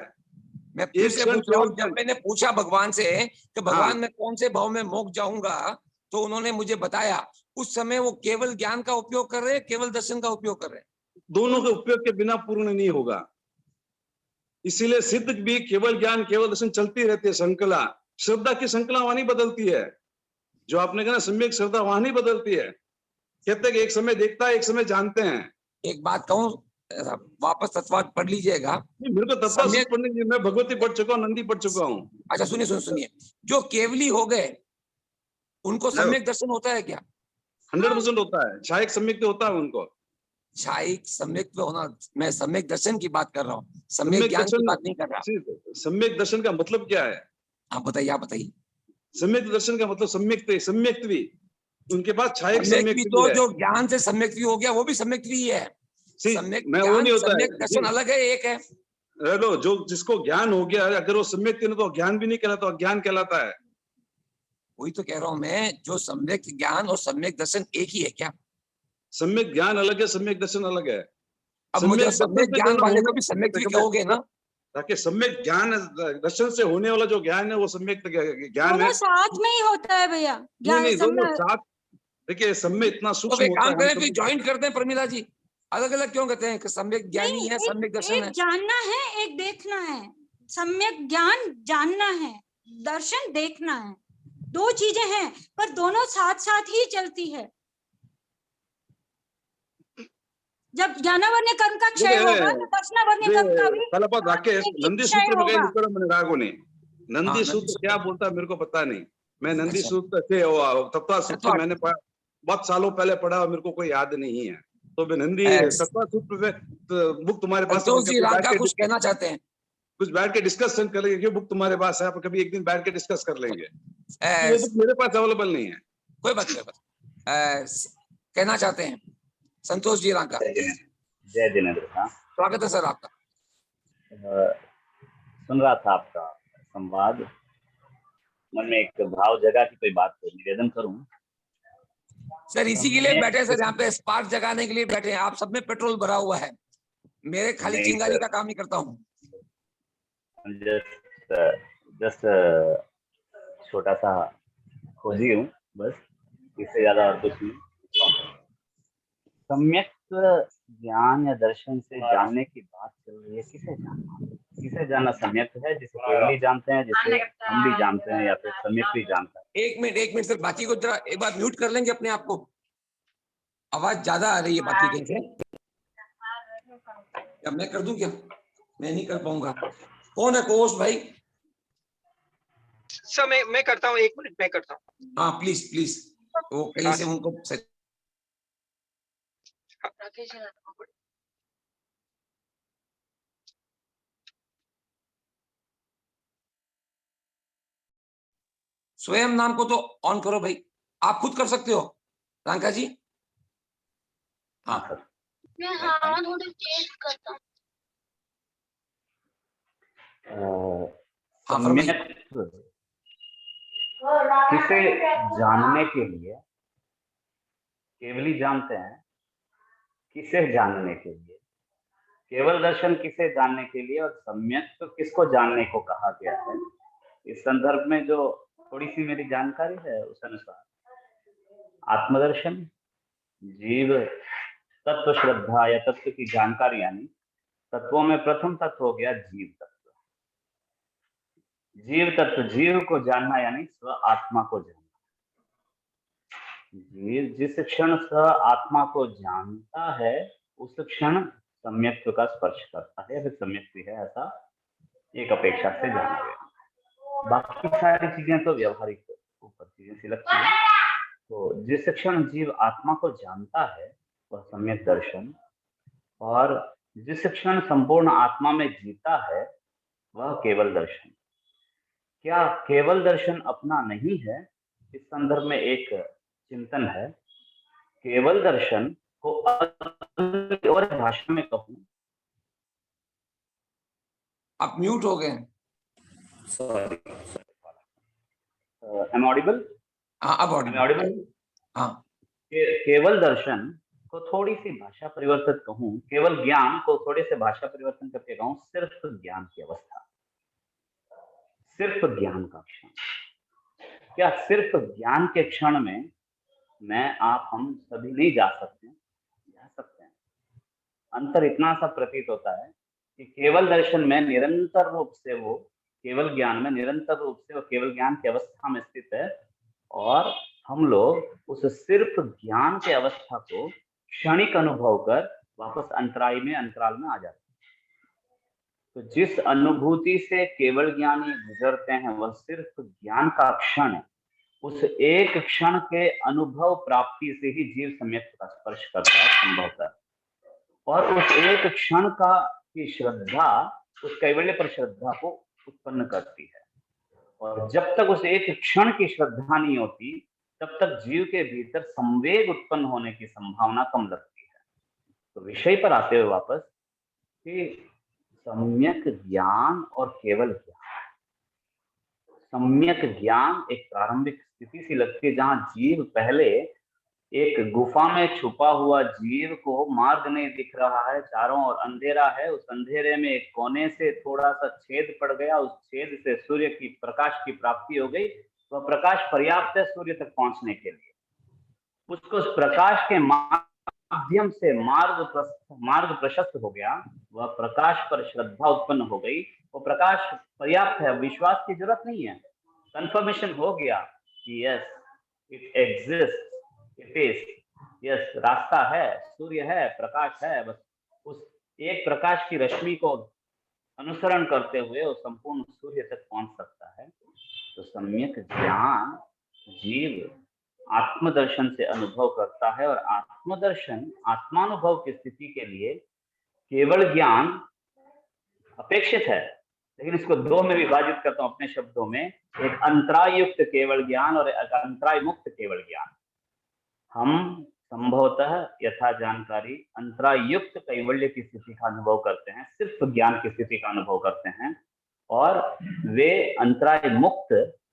मैं फिर एक से क्षण पूछ रहा हूँ, केवल जब मैंने पूछा भगवान से कि हाँ। भगवान मैं कौन से भाव में मोक्ष जाऊंगा, तो उन्होंने मुझे बताया उस समय वो केवल ज्ञान का उपयोग कर रहे हैं, केवल दर्शन का उपयोग कर रहे हैं? दोनों के उपयोग के बिना पूर्ण नहीं होगा। इसीलिए सिद्ध भी केवल ज्ञान केवल दर्शन चलती रहती है श्रृंखला। श्रद्धा की श्रृंखला वहां नहीं बदलती है, जो आपने कहा सम्यक श्रद्धा वहां नहीं बदलती है। कहते हैं कि एक समय देखता है एक समय जानते हैं। एक बात कहूँ, वापस तत्वार्थ पढ़ लीजिएगा। मेरे को तत्व सम्यक- पढ़ने की, मैं भगवती पढ़ चुका हूँ, नंदी पढ़ चुका हूँ। अच्छा सुनिए, जो केवली हो गए उनको सम्यक दर्शन होता है क्या? 100% होता है, सहायक सम्यक होता है उनको। क्षयिक सम्यक होना, मैं सम्यक दर्शन की बात कर रहा हूँ, सम्यक ज्ञान की बात नहीं कर रहा। सम्यक दर्शन का मतलब क्या है? आप बताइए। सम्यक दर्शन का मतलब सम्यक्त्वी, उनके पास सहायक सम्यक्त्वी सम्यक्त्वी तो है। जो ज्ञान से सम्यक्त्वी हो गया वो भी सम्यक्त्वी है। सम्यक मैं वो ज्ञान नहीं होता सम्यक दर्शन है अलग है, एक है। हेलो, जो जिसको ज्ञान हो गया अगर वो सम्यक नहीं तो ज्ञान भी नहीं कहलाता, अज्ञान कहलाता है। वही तो कह रहा हूं मैं, जो सम्यक ज्ञान और सम्यक दर्शन एक ही है क्या? सम्यक ज्ञान अलग है, सम्यक दर्शन अलग है। अब मुझे सम्यक ज्ञान वाले को भी सम्यक्त्वी कहोगे ना? ताकि सम्यक ज्ञान दर्शन से होने वाला जो ज्ञान है वो सम्यक ज्ञान है। दोनों साथ में ही होता है भैया, नहीं दोनों साथ। देखिए सम्यक इतना तो सूक्ष्म एक होता काम है, करें फिर ज्वाइंट करते हैं प्रमिला जी, अलग अलग क्यों कहते हैं कि सम्यक ज्ञानी नहीं, है, सम्यक दर्शन एक है? जानना है, एक देखना है। सम्यक ज्ञान जानना है, दर्शन देखना है, दो चीजें हैं, पर दोनों साथ साथ ही चलती है। जब ज्ञानावर्ण कर्म का क्षय होगा तो दर्शनावर्ण कर्म का भी तलपत राकेश एक नंदी क्षय सूत्र में कहीं होगा। लिखा मैंने रागों ने, नंदी हाँ, सूत्र क्या बोलता है मेरे को पता नहीं। मैं नंदी अच्छा। सूत्र से तत्वा सूत्र तत्वा- मैंने बहुत सालों पहले पढ़ा और मेरे को कोई याद नहीं है। तो मैं नंदी तत्वा सूत्र में बुक तुम्हारे पास संतोष जी रांका कुछ कहना चाहते हैं? कुछ बैठ के डिस्कशन कर लेंगे, क्यों बुक तुम्हारे पास है, आप कभी एक दिन बैठ के डिस्कस कर लेंगे। वो बुक मेरे पास अवेलेबल नहीं है। कोई बात कहना चाहते हैं संतोष जी रांका? जय जिनेन्द्र। हाँ, स्वागत है सर आपका। सुन रहा था आपका संवाद, मन में एक भाव जगह की कोई बात को निवेदन करूं। सर इसी के लिए बैठे सर, यहाँ पे स्पार्क जगाने के लिए बैठे हैं। आप सब में पेट्रोल भरा हुआ है, मेरे खाली चिंगारी का काम ही करता हूँ। जस्ट छोटा सा खोजी हूँ बस, इससे ज्यादा और कुछ नहीं। सम्यक ज्ञान या दर्शन से जानने की बात चल रही है। किसे जानना सम्यक है? जिसे केवली जानते हैं, जिसे हम भी जानते हैं, या फिर सम्यक भी जानता है? एक मिनट सर, बाकी को जरा एक बार म्यूट कर लेंगे अपने आप को, आवाज ज्यादा आ रही है बाकी कहीं से। क्या मैं कर दूं क्या? मैं नहीं कर पाऊंगा। कौन है कोच भाई? सर मैं करता हूँ, 1 मिनट मैं करता हूँ। हाँ प्लीज, वो कहीं से उनको स्वयं नाम को तो ऑन करो भाई, आप खुद कर सकते हो रांका जी। हाँ सर। मैं हाँ थोड़ी तेज करता हूँ। हाँ, फरमाइए। सम्यक्त्व किसे जानने के लिए केवली जानते हैं, किसे जानने के लिए, केवल दर्शन किसे जानने के लिए और सम्यक्त्व किसको जानने को कहा गया है। इस संदर्भ में जो थोड़ी सी मेरी जानकारी है उस अनुसार आत्मदर्शन, जीव तत्व श्रद्धा या तत्व की जानकारी, यानी तत्वों में प्रथम तत्व हो गया जीव तत्व। जीव तत्व, जीव को जानना यानी स्व आत्मा को जानना। जीव जिस क्षण स्व आत्मा को जानता है उस क्षण सम्यक्त्व का स्पर्श करता है, फिर सम्यक्त्व है ऐसा एक अपेक्षा से जाना गया। बाकी सारी चीजें तो व्यवहारिक ऊपर चीजें सी लगती है। तो जिस क्षण जीव आत्मा को जानता है वह सम्यक दर्शन, और जिस क्षण संपूर्ण आत्मा में जीता है वह केवल दर्शन। क्या केवल दर्शन अपना नहीं है? इस संदर्भ में एक चिंतन है। केवल दर्शन को और भाषा में कहूं, आप म्यूट हो गए। Sorry, am audible? हाँ, अब ऑडिबल। हाँ, केवल दर्शन को थोड़ी सी भाषा परिवर्तित कहूं, केवल ज्ञान को थोड़े से भाषा परिवर्तन करके कहूं, सिर्फ ज्ञान की अवस्था, सिर्फ ज्ञान का क्षण। क्या सिर्फ ज्ञान के क्षण में मैं, आप, हम सभी नहीं जा सकते? जा सकते हैं। अंतर इतना सा प्रतीत होता है कि केवल दर्शन में निरंतर रूप से वो, केवल ज्ञान में निरंतर रूप से वो केवल ज्ञान की अवस्था में स्थित है, और हम लोग उस सिर्फ ज्ञान की अवस्था को क्षणिक अनुभव कर वापस अंतराल में आ जाते हैं। तो जिस अनुभूति से केवल ज्ञानी गुजरते हैं वह सिर्फ ज्ञान का क्षण है। उस एक क्षण के अनुभव प्राप्ति से ही जीव सम्यक्त्व का स्पर्श करता है संभवतः, और उस एक क्षण का की श्रद्धा उस कैवल्य पर श्रद्धा को उत्पन्न करती है। और जब तक उस एक क्षण की श्रद्धा नहीं होती तब तक जीव के भीतर संवेग उत्पन्न होने की संभावना कम लगती है। तो विषय पर आते हुए वापस कि सम्यक ज्ञान और केवल ज्ञान, सम्यक ज्ञान एक प्रारंभिक स्थिति सी लगती है जहां जीव पहले एक गुफा में छुपा हुआ जीव को मार्ग नहीं दिख रहा है, चारों ओर अंधेरा है, उस अंधेरे में एक कोने से थोड़ा सा छेद पड़ गया, उस छेद से सूर्य की प्रकाश की प्राप्ति हो गई, वह प्रकाश पर्याप्त है सूर्य तक पहुंचने के लिए। उसको उस प्रकाश के माध्यम से मार्ग प्रशस्त हो गया, वह प्रकाश पर श्रद्धा उत्पन्न हो गई, वो प्रकाश पर्याप्त है, विश्वास की जरूरत नहीं है, कंफर्मेशन हो गया कि yes it exist, it is, yes रास्ता है, सूर्य है, प्रकाश है। बस उस एक प्रकाश की रश्मि को अनुसरण करते हुए वो संपूर्ण सूर्य तक पहुंच सकता है। तो सम्यक ज्ञान जीव आत्मदर्शन से अनुभव करता है, और आत्मदर्शन आत्मानुभव की स्थिति के लिए केवल ज्ञान अपेक्षित है। लेकिन इसको दो में विभाजित करता हूं अपने शब्दों में, एक अंतराय युक्त केवल ज्ञान और एक अंतराय मुक्त केवल ज्ञान। हम संभवतः यथा जानकारी अंतराय युक्त कैवल्य की स्थिति का अनुभव करते हैं, सिर्फ ज्ञान की स्थिति का अनुभव करते हैं, और वे अंतराय मुक्त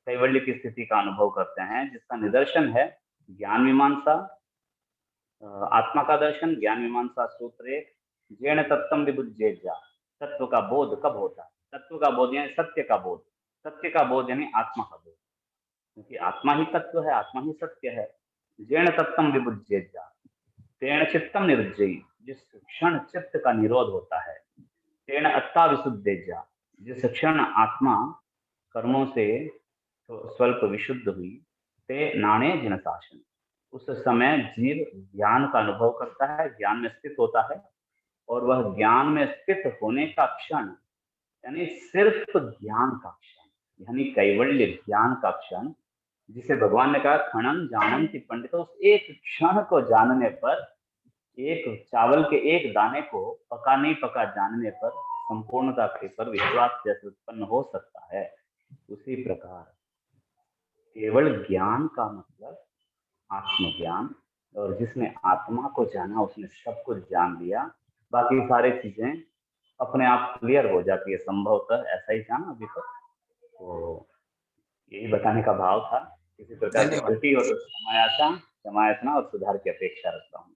कैवल्य की स्थिति का अनुभव करते हैं, जिसका निदर्शन है ज्ञान मीमांसा, आत्मा का दर्शन, ज्ञान मीमांसा सूत्र 1, जेण तत्वम विबुध्येज्या। तत्व का बोध कब होता है? तत्व का बोध यानी सत्य का बोध, सत्य का बोध यानी आत्मा का बोध, क्योंकि आत्मा ही तत्व है, आत्मा ही सत्य है। जेण तत्वम विबुध्येज्या तेण चित्तम निरुज्जयी, जिस क्षण चित्त का निरोध होता है। तेण अत्ता विशुद्धेज्या, जिस क्षण आत्मा कर्मों से स्वल्प विशुद्ध हुई। ते नाणे जिनसाशन, उस समय जीव ज्ञान का अनुभव करता है, ज्ञान में स्थित होता है, और वह ज्ञान में स्थित होने का क्षण यानी सिर्फ ज्ञान का क्षण, यानी कैवल्य ज्ञान का क्षण, जिसे भगवान ने कहा खनन जानन्ति पंडित, उस एक क्षण को जानने पर, एक चावल के एक दाने को पका नहीं पका जानने पर संपूर्णता पर विश्वास जैसे उत्पन्न हो सकता है, उसी प्रकार केवल ज्ञान का मतलब आत्मज्ञान, और जिसने आत्मा को जाना उसने सब कुछ जान लिया, बाकी सारी चीजें अपने आप क्लियर हो जाती है। संभवतः ऐसा ही था ना अभी तक, तो यही बताने का भाव था। किसी प्रकार की धन्यवाद। त्रुटि हो तो क्षमायाचना और सुधार की अपेक्षा रखता हूँ।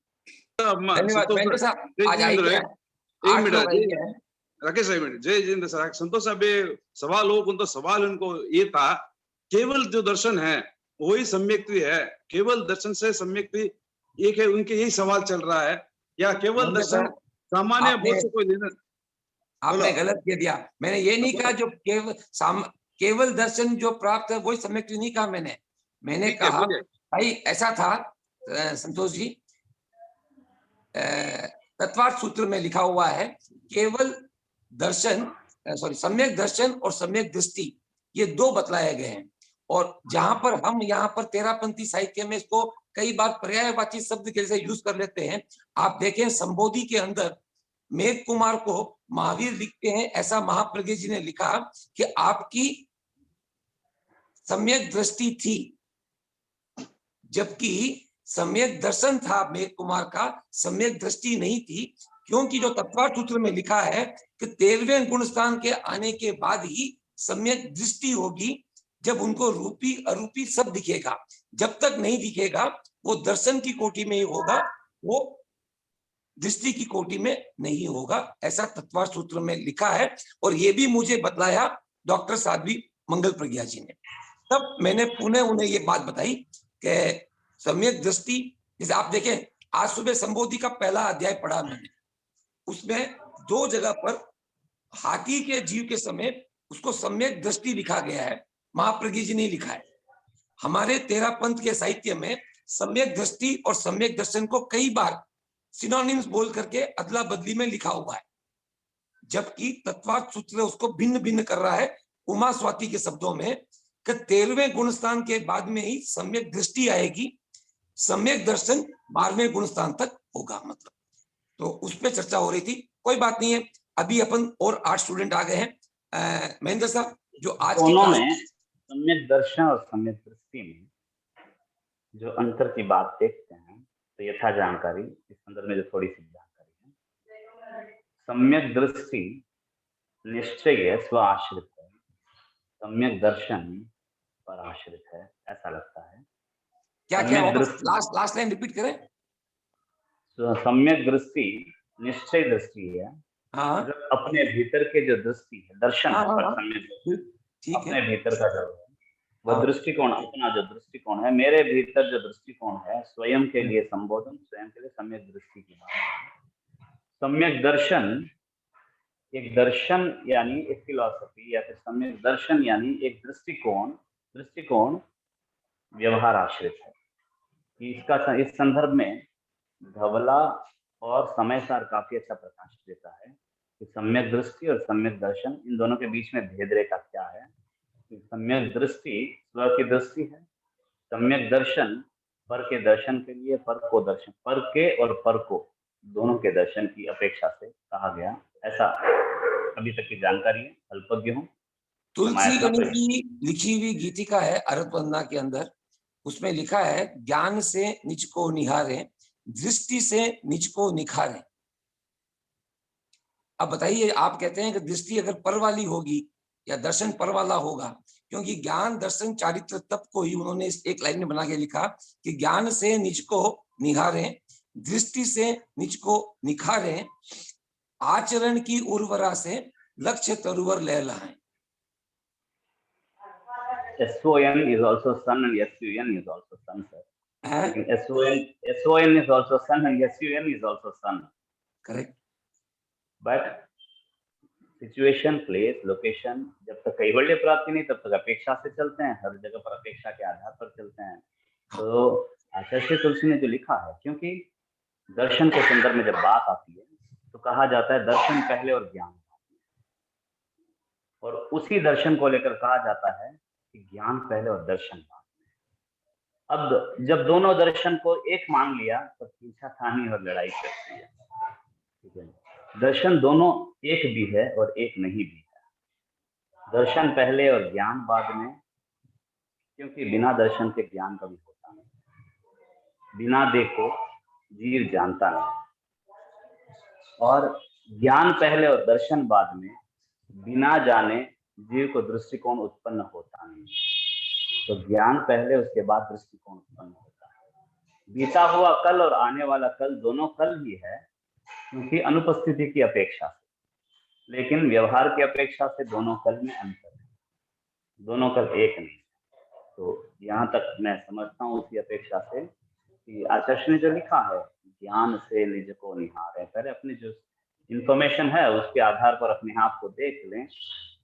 धन्यवाद संतोष महेंद्र सर, साहब, जय आज आई जितेंद्र गया, एक 8 मिनट लोग आई जय गया है। राकेश साहब, जय जितेंद्र सर, संतोष साहब ये सवाल हो उनको सवाल उनको ये था, केवल जो दर्शन है वही सम्यक्ति है, केवल दर्शन से सम्यक्ति एक है, उनके यही सवाल चल रहा है, या केवल महेंद्र दर्शन सर, सामान्य आपने बोध से कोई लेना? आपने बोलो। गलत कह दिया। मैंने ये नहीं बोलो। कहा जो केवल दर्शन जो प्राप्त है वही सम्यक्ति नहीं कहा मैंने ठीक है, कहा बोलिए। भाई ऐसा था संतोष जी, तत्वार्थ सूत्र में लिखा हुआ है केवल दर्शन, सॉरी सम्यक दर्शन और सम्यक दृष्टि, ये दो बतलाए गए हैं। और जहां पर हम यहाँ पर तेरापंथी साहित्य में इसको कई बार पर्यायवाची शब्द के जैसे यूज कर लेते हैं। आप देखें संबोधि के अंदर मेघ कुमार को महावीर लिखते हैं, ऐसा महाप्रज्ञ जी ने लिखा कि आपकी सम्यक दृष्टि थी, जबकि सम्यक दर्शन था मेघ कुमार का, सम्यक दृष्टि नहीं थी। क्योंकि जो तत्वार्थ सूत्र में लिखा है कि 13वें गुण स्थान के आने के बाद ही सम्यक दृष्टि होगी, जब उनको रूपी अरूपी सब दिखेगा। जब तक नहीं दिखेगा वो दर्शन की कोटि में ही होगा, वो दृष्टि की कोटि में नहीं होगा, ऐसा तत्वार्थ सूत्र में लिखा है। और ये भी मुझे बतलाया डॉक्टर साध्वी मंगल प्रज्ञा जी ने। तब मैंने पुनः उन्हें ये बात बताई कि सम्यक दृष्टि, जैसे आप देखें आज सुबह संबोधि का पहला अध्याय पढ़ा मैंने, उसमें 2 जगह पर हाथी के जीव के समय उसको सम्यक दृष्टि लिखा गया है, महाप्रज्ञ जी ने लिखा है। हमारे तेरापंथ के साहित्य में सम्यक दृष्टि और सम्यक दर्शन को कई बार सिनोनिम्स बोल करके अदला बदली में लिखा हुआ है, जबकि तत्वार्थ सूत्र उसको भिन्न भिन्न कर रहा है उमा स्वाति के शब्दों में कि 13वें गुणस्थान के बाद में ही सम्यक दृष्टि आएगी, सम्यक दर्शन 12वें गुणस्थान तक होगा। मतलब तो उस पर चर्चा हो रही थी। कोई बात नहीं है, अभी अपन और 8 स्टूडेंट आ गए हैं। महेंद्र साहब जो आज की दोनों क्लास, में सम्यक दर्शन और सम्यक दृष्टि में जो अंतर की बात देखते हैं, तो यथा जानकारी इस संदर्भ में जो थोड़ी सी जानकारी है, सम्यक दृष्टि निश्चय स्व आश्रित है, सम्यक दर्शन पर आश्रित है, ऐसा लगता है। क्या क्या वापस लास्ट लाइन रिपीट करें। सम्यक दृष्टि निश्चय दृष्टि है, हाँ मतलब अपने भीतर के जो दृष्टि है, दर्शन है, पर सम्यक ठीक है, अपने भीतर का जो है वह दृष्टिकोण, अपना जो दृष्टिकोण है, मेरे भीतर जो दृष्टिकोण है, स्वयं के लिए संबोधन, स्वयं के लिए सम्यक दृष्टि की बात। सम्यक दर्शन एक दर्शन यानी एक फिलॉसफी, या फिर सम्यक दर्शन यानी एक दृष्टिकोण व्यवहार आश्रित है। इसका इस संदर्भ में धवला और समय सार काफी अच्छा प्रकाश देता है कि सम्यक दृष्टि और सम्यक दर्शन, इन दोनों के बीच में भेद रेखा क्या है। सम्यक दृष्टि स्व की दृष्टि है, सम्यक दर्शन पर के दर्शन के लिए, पर को दर्शन, पर के और पर को दोनों के दर्शन की अपेक्षा से कहा गया, ऐसा अभी तक की जानकारी है, अल्पज्ञ हूँ। तुलसी गणि की लिखी हुई गीतिका है अरत वंदना के अंदर, उसमें लिखा है ज्ञान से निज को निहारे, दृष्टि से निज को निखारे। अब बताइए, आप कहते हैं कि दृष्टि अगर पर वाली होगी या दर्शन पर वाला होगा, क्योंकि ज्ञान दर्शन चारित्र तप को ही उन्होंने इस एक लाइन में बना के लिखा कि ज्ञान से निज को निहारे, दृष्टि से निज को निखारे, आचरण की उर्वरा से लक्ष्य तरुवर लहलाएं। SON is also sun and SUN is also sun, sir. SON is also sun and SUN is also sun. Correct. But situation, place, location, जब तक कैवल्य प्राप्ति नहीं तब तक अपेक्षा से चलते हैं, हर जगह पर अपेक्षा के आधार पर चलते हैं। तो आचार्य तुलसी ने जो लिखा है, क्योंकि दर्शन के संदर्भ में जब बात आती है तो कहा जाता है दर्शन पहले और ज्ञान, और उसी दर्शन को लेकर कहा जाता है कि ज्ञान पहले और दर्शन बाद में। अब जब दोनों दर्शन को एक मान लिया तो खींचातानी और लड़ाई करती है, ठीक है। दर्शन दोनों एक भी है और एक नहीं भी है, दर्शन पहले और ज्ञान बाद में, क्योंकि बिना दर्शन के ज्ञान कभी होता नहीं। बिना देखो जीव जानता नहीं। और ज्ञान पहले और दर्शन बाद में, बिना जाने जीव को दृष्टिकोण उत्पन्न होता नहीं। तो ज्ञान पहले, उसके बाद दृष्टिकोण उत्पन्न होता है। बीता हुआ कल और आने वाला कल दोनों कल ही है, क्योंकि अनुपस्थिति की अपेक्षा से। लेकिन व्यवहार की अपेक्षा से दोनों कल में अंतर है, दोनों कल एक नहीं। तो यहाँ तक मैं समझता हूँ उसी अपेक्षा से कि आचार्य ने जो लिखा है, ज्ञान से निज को निहारें, पहले अपनी जो इंफॉर्मेशन है उसके आधार पर अपने आप को देख लें,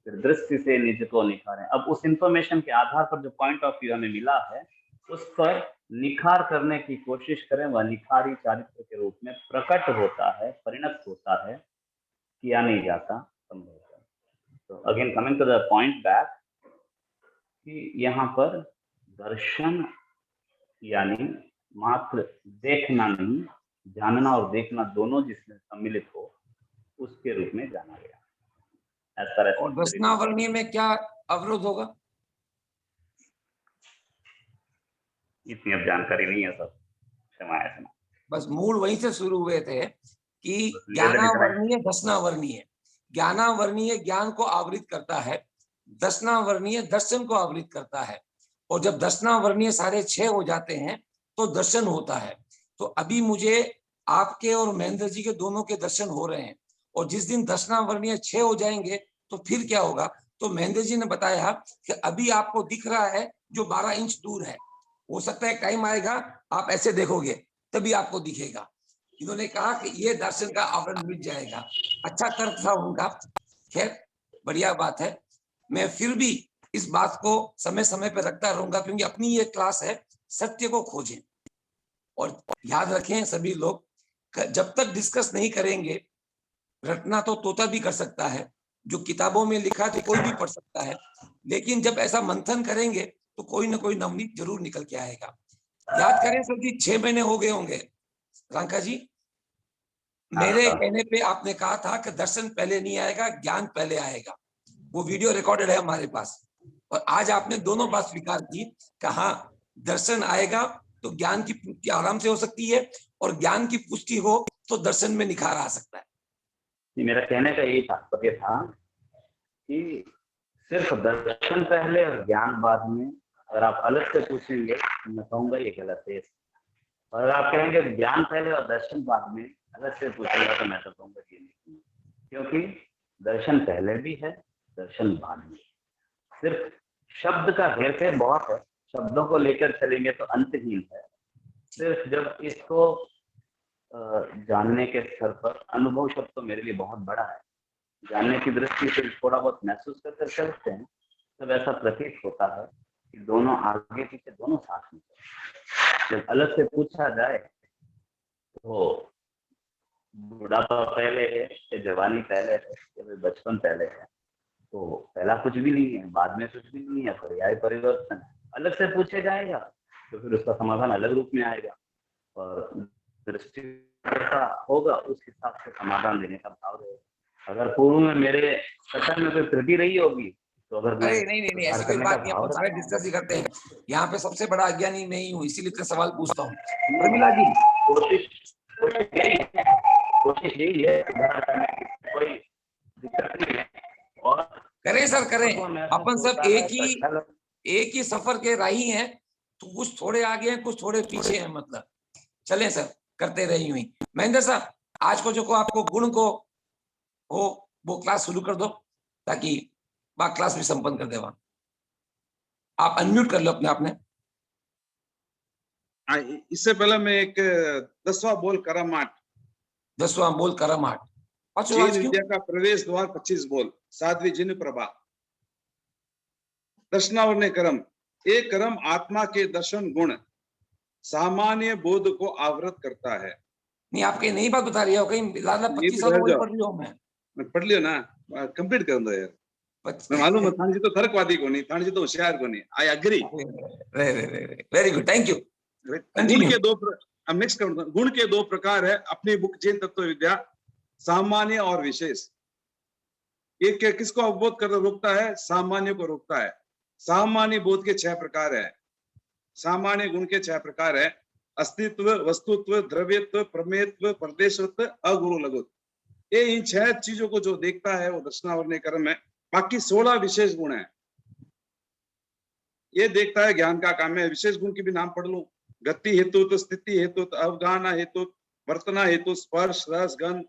फिर दृष्टि से निज को निखारें। अब उस इंफॉर्मेशन के आधार पर जो पॉइंट ऑफ व्यू हमें मिला है, उस पर निखार करने की कोशिश करें। वह निखारी चारित्र के रूप में प्रकट होता है, परिणत होता है, किया नहीं जाता, संभव। तो again coming to the point back, कि यहाँ पर दर्शन यानी मात्र देखना नहीं, जानना और देखना दोनों जिसमें सम्मिलित हो, उसके रूप में जाना गया। और दर्शनावरणीय में क्या अवरोध होगा? इतनी अब जानकारी नहीं है सब, क्षमा है। बस मूल वहीं से शुरू हुए थे कि ज्ञानावरणीय दर्शनावरणीय। ज्ञानावरणीय ज्ञान को आवृत करता है, दर्शनावरणीय दर्शन को आवृत करता है। और जब दर्शनावरणीय सारे 6 हो जाते हैं तो दर्शन होता है। तो अभी मुझे आपके और महेंद्र जी के दोनों के दर्शन हो रहे हैं, और जिस दिन दर्शनावरणीय 6 हो जाएंगे तो फिर क्या होगा? तो महेंद्र जी ने बताया कि अभी आपको दिख रहा है जो 12 इंच दूर है, हो सकता है टाइम आएगा आप ऐसे देखोगे तभी आपको दिखेगा। इन्होंने कहा कि ये दर्शन का आवरण मिट जाएगा। अच्छा तर्क था उनका, खैर बढ़िया बात है। मैं फिर भी इस बात को समय समय पर रखता रहूंगा, क्योंकि अपनी ये क्लास है, सत्य को खोजें। और याद रखें सभी लोग, जब तक डिस्कस नहीं करेंगे, रटना तो तोता भी कर सकता है, जो किताबों में लिखा तो कोई भी पढ़ सकता है, लेकिन जब ऐसा मंथन करेंगे तो कोई ना कोई नवनीत जरूर निकल के आएगा। याद करें सर जी, 6 महीने हो गए होंगे रांका जी, मेरे कहने पे आपने कहा था कि दर्शन पहले नहीं आएगा, ज्ञान पहले आएगा। वो वीडियो रिकॉर्डेड है हमारे पास, और आज आपने दोनों बात स्वीकार की, कहा दर्शन आएगा तो ज्ञान की पुष्टि आराम से हो सकती है, और ज्ञान की पुष्टि हो तो दर्शन में निखार आ सकता है। मेरा कहने का यही तात्पर्य था कि सिर्फ दर्शन पहले और ज्ञान बाद में, अगर आप अलग से पूछेंगे तो मैं कहूंगा ये गलत है। और आप कहेंगे ज्ञान पहले और दर्शन बाद में, अलग से पूछेंगे तो मैं तो कहूंगा ये नहीं, क्योंकि दर्शन पहले भी है, दर्शन बाद में। सिर्फ शब्द का हेरफेर बहुत है, शब्दों को लेकर चलेंगे तो अंतहीन है। सिर्फ जब इसको जानने के स्तर पर, अनुभव शब्द तो मेरे लिए बहुत बड़ा है, जानने की दृष्टि से थोड़ा बहुत महसूस कर चलते हैं, तब ऐसा प्रतीत होता है कि दोनों आगे पीछे, दोनों साथ में। जब अलग से पूछा जाए तो बुढ़ापा पहले है या जवानी पहले है या बचपन पहले है, तो पहला कुछ भी नहीं है, बाद में कुछ भी नहीं है, पर्याय परिवर्तन। अलग से पूछे जाएगा तो फिर उसका समाधान अलग रूप में आएगा, और दृष्टि कैसा होगा उस हिसाब से समाधान देने का भाव रहेगा। अगर पूर्व में मेरे कथन में कोई त्रुटि रही होगी तो अगर अरे नहीं ऐसी कोई बात नहीं, अपन सारे डिस्कस ही करते हैं। यहाँ पे सबसे बड़ा अज्ञानी मैं ही हूँ, इसीलिए इतने सवाल पूछता हूँ। प्रमिला जी, कोशिश यही है, कोई दिक्कत नहीं है। और करें सर करें, अपन सब एक ही सफर के राही हैं, तो कुछ थोड़े आगे हैं, कुछ थोड़े पीछे हैं, मतलब चलें सर, करते रही हुई। महेंद्र साहब, आज को जो को आपको गुण को हो वो क्लास शुरू कर दो, ताकि बाकी क्लास भी संपन्न कर दे। आप अनम्यूट कर लो अपने आपने। इससे पहले मैं एक 10वां बोल करमाट, 10वां बोल करमाट, जैन विद्या का प्रवेश द्वार 25 बोल, 7वीं जिन प्रभा। दर्शनावरणीय कर्म, एक कर्म आत्मा के दर्शन गुण सामान्य बोध को आवृत करता है। नहीं, आपके नई बात बता रही हो, कहीं लाला 25 साल बोल पढ़ रही हो। मैं पढ़ लियो ना, कंप्लीट कर दो यार। मैं मालूम है थान जी तो तर्कवादी को नहीं, थान जी तो होशियार को नहीं। I agree, very good, thank you. गुण के दो, अब नेक्स्ट कर, गुण के 2 प्रकार है अपनी बुक जैन तत्व विद्या, सामान्य और विशेष। एक किसको अवबोध कर रोकता है? सामान्य को रोकता है। सामान्य बोध के 6 प्रकार है, सामान्य गुण के 6 प्रकार है। अस्तित्व, वस्तुत्व, द्रव्यत्व, प्रमेयत्व, प्रदेशत्व, अगुरु लघुत्व, ये इन 6 चीजों को जो देखता है वो दर्शनावर्ण कर्म है। बाकी 16 विशेष गुण है, ये देखता है, ज्ञान का काम है। विशेष गुण की भी नाम पढ़ लूं, गति हेतु, तो स्थिति हेतु, तो अवगाहना हेतु, वर्तना हेतु, स्पर्श, रस, गंध,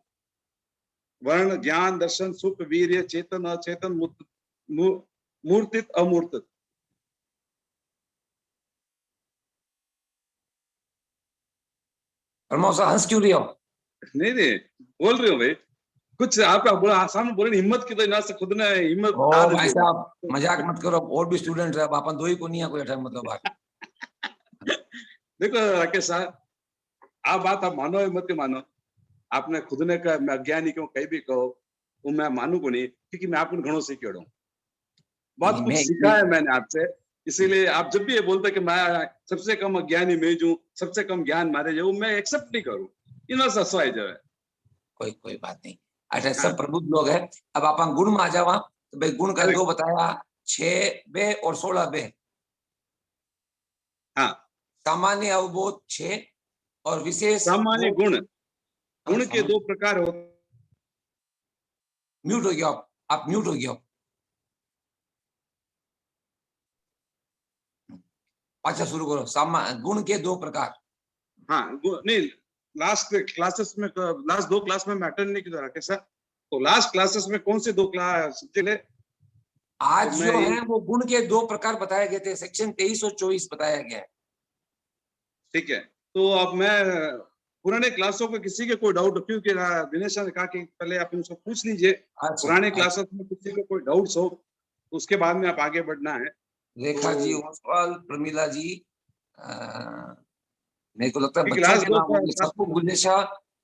वर्ण, ज्ञान, दर्शन, सुख, वीर्य, चेतन, अचेतन, मूर्तित, अमूर्तित। प्रमोद सर हंस क्यों रही हो? नहीं नहीं, बोल रही हूँ भाई, कुछ आपका बोला सामने बोले हिम्मत की, तो ना से खुद ने हिम्मत ओ डाल भाई दी। साहब मजाक मत करो, और भी स्टूडेंट है, अपन दो ही को नहीं है कोई, मतलब बात। देखो राकेश साहब, आप बात आप मानो या मत मानो, आपने खुद ने कहा मैं अज्ञानी क्यों, कहीं भी कहो वो मैं मानू को नहीं, क्योंकि मैं आपको घणों से केड़ो बहुत नहीं, कुछ मैं- सीखा है मैंने आपसे। इसीलिए आप जब भी ये बोलते कि मैं सबसे कम अज्ञानी मैं हूँ, सबसे कम ज्ञान मारे जाऊं, मैं एक्सेप्ट नहीं करूं, इना ससवाई जो है। कोई बात नहीं। अच्छा सब प्रबुद्ध लोग हैं। अब आप गुण में आ जावा, तो भाई गुण का अरे- 2 बताया, 6 बे और 16 बे। हाँ, सामान्य अवबोध 6 और विशेष सामान्य बोध- गुण, गुण के 2 प्रकार होते। म्यूट हो गया आप म्यूट हो गया। अच्छा शुरू करो। गुण के 2 प्रकार। हाँ, नहीं, लास्ट क्लासेस में, लास्ट 2 क्लास में मैं अटेंड नहीं किया राकेश साहब, तो लास्ट क्लासेस में कौन से 2 क्लास चले? आज तो जो मैं है वो गुण के 2 प्रकार बताए गए थे, सेक्शन 23 और 24 बताया गया है। ठीक है, तो अब मैं पुराने क्लासों में किसी के कोई डाउट, क्योंकि दिनेश ने कहा कि पहले आप उनसे पूछ लीजिए, पुराने क्लासेस में किसी को कोई डाउट्स हो तो उसके बाद में आप आगे बढ़ना है। रेखा जी, ओसवाल, प्रमिला जी, मेरे को लगता है क्योंकि बच्चों लास्ट के 2 नाम होंगे, सप्पू गुलेशा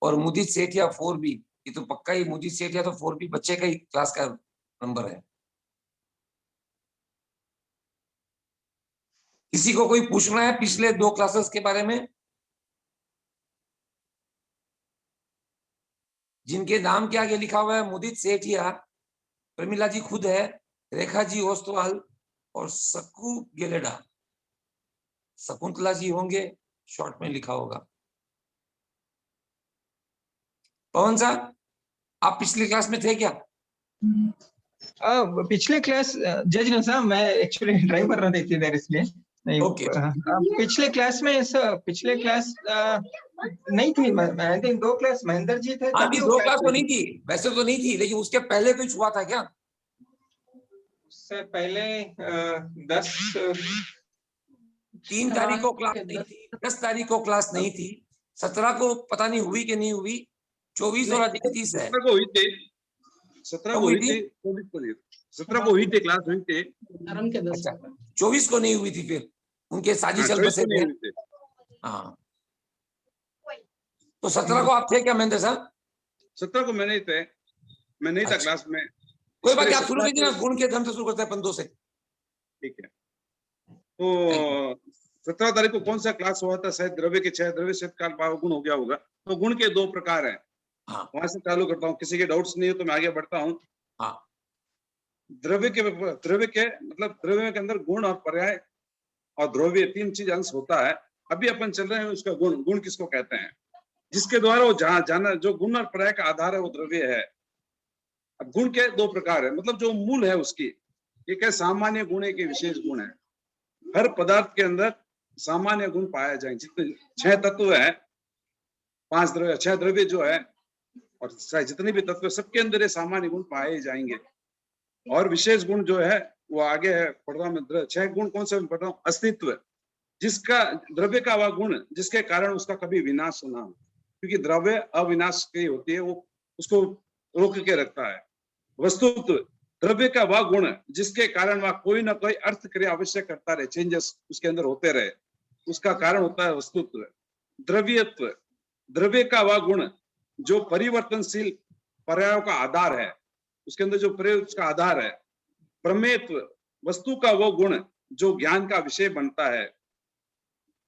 और मुदित सेठिया 4B। ये तो पक्का ही मुदित सेठिया तो 4B बच्चे का ही क्लास का नंबर है। किसी को कोई पूछना है पिछले 2 क्लासेस के बारे में? जिनके नाम के आगे लिखा हुआ है मुदित सेठिया, प्रमिला जी खुद है, रेखा जी ओस्तवाल और सक्कू गेलेडा, शकुंतला जी होंगे, शॉर्ट में लिखा होगा। पवन साहब आप पिछली क्लास में थे क्या? पिछले क्लास जज ने साहब, मैं एक्चुअली ड्राइव कर रहा था इतनी देर, इसलिए नहीं। Okay. पिछले क्लास में पिछले क्लास नहीं थी। मैं थिंक 2 क्लास महेंद्र जी थे। अभी 2 क्लास तो नहीं थी, वैसे तो नहीं थी, लेकिन उसके पहले कुछ हुआ था क्या? उससे पहले 10 3 तारीख को क्लास नहीं थी, 10 तारीख को क्लास नहीं थी, 17 को पता नहीं हुई कि नहीं हुई, 24 और आज 30 है। 17 को हुई थी, 17 को हुई थी, 24 को नहीं, 17 को हुई थी, क्लास हुई थी। अच्छा 24 को नहीं हुई थी, फिर उनके साजिशल हाँ, बसे 24 को नहीं थे। हुई थी। हाँ, तो 17 को आप थे क्या महेंद्र साहब? 17 को मैं नहीं थे, मैं नहीं था अच्छा। क्लास में। कोई बात नहीं, आप 17 शुरू कीजिए ना, गुण के धर्म से शुरू करते हैं अपन 2 से। ठीक है, तो 17 तारीख को कौन सा क्लास हुआ था? शायद द्रव्य के 6 द्रव्य से काल भाव गुण हो गया होगा। तो गुण के 2 प्रकार हैं। हाँ। वहां से चालू करता हूँ, किसी के डाउट्स नहीं हो तो मैं आगे बढ़ता हूँ। हाँ। द्रव्य के मतलब द्रव्य के अंदर गुण और पर्याय और द्रव्य 3 चीज अंश होता है। अभी अपन चल रहे हैं उसका गुण। गुण किसको कहते हैं? जिसके द्वारा वो जाना, जो गुण और पर्याय का आधार है वो द्रव्य है। अब गुण के 2 प्रकार है, मतलब जो मूल है उसकी, एक है सामान्य गुण, एक विशेष गुण है। हर पदार्थ के अंदर सामान्य गुण पाया जाए। जितने 6 तत्व है, 5 द्रव्य, 6 द्रव्य जो है, और जितने भी तत्व, सबके अंदर ये सामान्य गुण पाए जाएंगे। और विशेष गुण जो है वो आगे है, पढ़ रहा हूं। 6 गुण कौन से पढ़ रहा हूँ? अस्तित्व, जिसका द्रव्य का वह गुण जिसके कारण उसका कभी विनाश ना हो, क्योंकि द्रव्य अविनाश की होती है, वो उसको रोक के रखता है। वस्तुत्व, द्रव्य का वह गुण जिसके कारण वह कोई ना कोई अर्थ क्रिया अवश्य करता रहे, चेंजेस उसके अंदर होते रहे, उसका कारण होता है वस्तुत्व। द्रव्यत्व, द्रव्य का वह गुण जो परिवर्तनशील पर्यायों का आधार है, उसके अंदर जो प्रयोग का आधार है। प्रमेयत्व, वस्तु का वो गुण जो ज्ञान का विषय बनता है,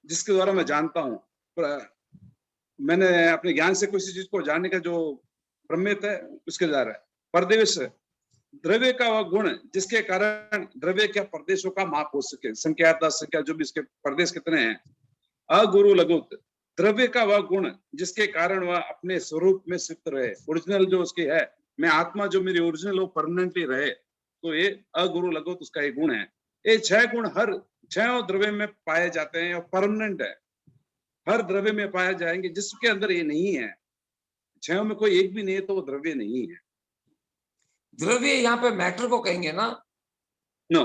जिसके द्वारा मैं जानता हूं, मैंने अपने ज्ञान से किसी चीज को जानने का जो प्रमेय है उसके द्वारा है। प्रदेश, द्रव्य का वह गुण जिसके कारण द्रव्य के प्रदेशों का माप हो सके, संख्या 10 संख्या जो भी इसके प्रदेश कितने हैं। अगुरु लघुत्व, द्रव्य का वह गुण जिसके कारण वह अपने स्वरूप में स्थित रहे, ओरिजिनल जो उसकी है, मैं आत्मा जो मेरी ओरिजिनल वो परमानेंटली रहे, तो ये अगुरु लगो तो उसका एक गुण है। ये 6 गुण हर 6 द्रव्य में पाए जाते हैं और परमानेंट है, हर द्रव्य में पाए जाएंगे। जिसके अंदर ये नहीं है, 6 में कोई एक भी नहीं है, तो वो द्रव्य नहीं है। द्रव्य यहाँ पे मैटर को कहेंगे ना? नो,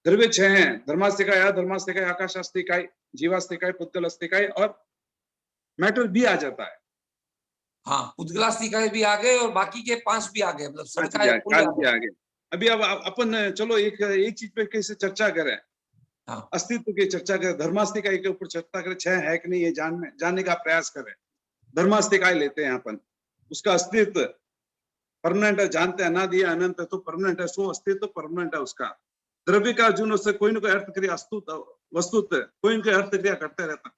द्रव्य 6 हैं, धर्मास्तिकाय, अधर्मास्तिकाय, आकाशास्तिकाय, जीवास्तिकाय, पुद्गलास्तिकाय और मैटर भी आ जाता है। हाँ, पुद्गलास्तिकाय भी आ गए और बाकी के 5 भी आ गए, मतलब सड़काय काल भी आ गए। अभी अब अपन चलो एक चीज पे कैसे चर्चा करें, हाँ। अस्तित्व की चर्चा करें, धर्मास्तिकाय के ऊपर चर्चा करें, 6 है कि नहीं ये जानने का प्रयास करें। धर्मास्तिकाय लेते हैं अपन, उसका अस्तित्व परमानेंट है, जानते हैं अनादि अनंत है तो परमानेंट है, सो अस्तित्व परमानेंट है उसका। द्रव्य का अर्जुन उससे कोई ना कोई अर्थ क्रिया वस्तुत्व कोई ना कोई अर्थ क्रिया करते रहता।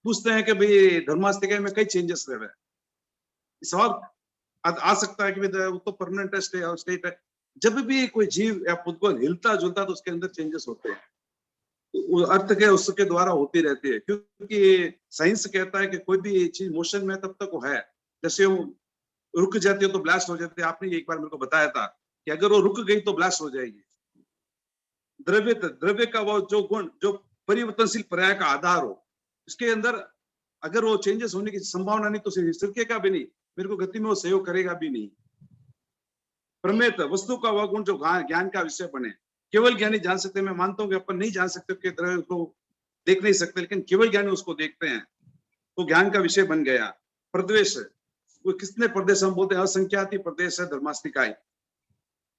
पूछते हैं कि भाई धर्मास्तिकाय में कई चेंजेस रहे, सवाल आ सकता है कि वो तो परमानेंट स्टेट है। जब भी कोई जीव या पुद्गल हिलता जुलता तो उसके अंदर चेंजेस होते हैं, तो अर्थ के उसके द्वारा होती रहती है, क्योंकि साइंस कहता है कि कोई भी चीज मोशन में तब तक वो है, जैसे वो रुक जाती है तो ब्लास्ट हो जाती है। आपने एक बार मेरे को बताया था कि अगर वो रुक गई तो ब्लास्ट हो जाएगी। द्रव्य का वो जो गुण जो परिवर्तनशील पर्याय का आधार हो, इसके अंदर अगर वो चेंजेस होने की संभावना नहीं तो सिरके का भी नहीं, मेरे को गति में वो सहयोग करेगा भी नहीं। प्रमेत वस्तु का वह गुण जो ज्ञान का विषय बने, केवल ज्ञानी जान सकते हैं। मैं मानता हूँ कि अपन नहीं जान सकते कि द्रव्य को देख नहीं सकते, लेकिन केवल ज्ञानी उसको देखते हैं, तो ज्ञान का विषय बन गया। प्रदेश, वो कितने प्रदेश हम बोलते हैं, असंख्याति प्रदेश है धर्मास्तिकाय।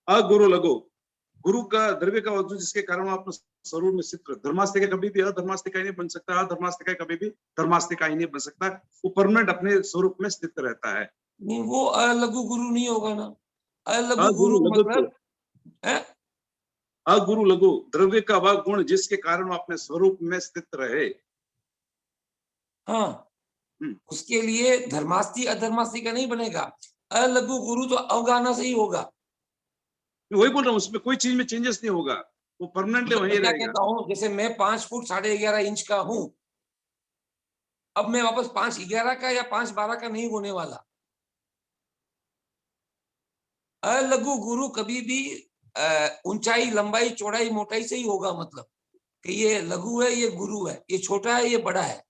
अगुरु लगो, गुरु का द्रव्य का वस्तु जिसके कारण अपने स्वरूप में स्थित। धर्मास्तिकाय कभी भी अधर्मास्तिकाय नहीं बन सकता, अधर्मास्तिकाय कभी भी धर्मास्तिकाय नहीं बन सकता, वो परमानेंट अपने स्वरूप में स्थित रहता है। नहीं, वो अलघु गुरु नहीं होगा ना? अलघु गुरु मतलब अगुरु लघु, द्रव्य का वह गुण जिसके कारण वो अपने स्वरूप में स्थित रहे। हाँ, उसके लिए धर्मास्ति अधर्मास्ति का नहीं बनेगा। अलघु गुरु तो अवगाहना से ही होगा। वही बोल रहा हूँ, उसमें कोई चीज में चेंजेस नहीं होगा, वो परमानेंटली वही क्या रहेगा। कहता हूँ, जैसे मैं 5 फुट 11.5 इंच का हूं, अब मैं वापस 5.11 का या 5.12 का नहीं होने वाला। अलघु गुरु कभी भी ऊंचाई, लंबाई, चौड़ाई, मोटाई से ही होगा, मतलब कि ये लघु है, ये गुरु है, ये छोटा है, ये बड़ा है।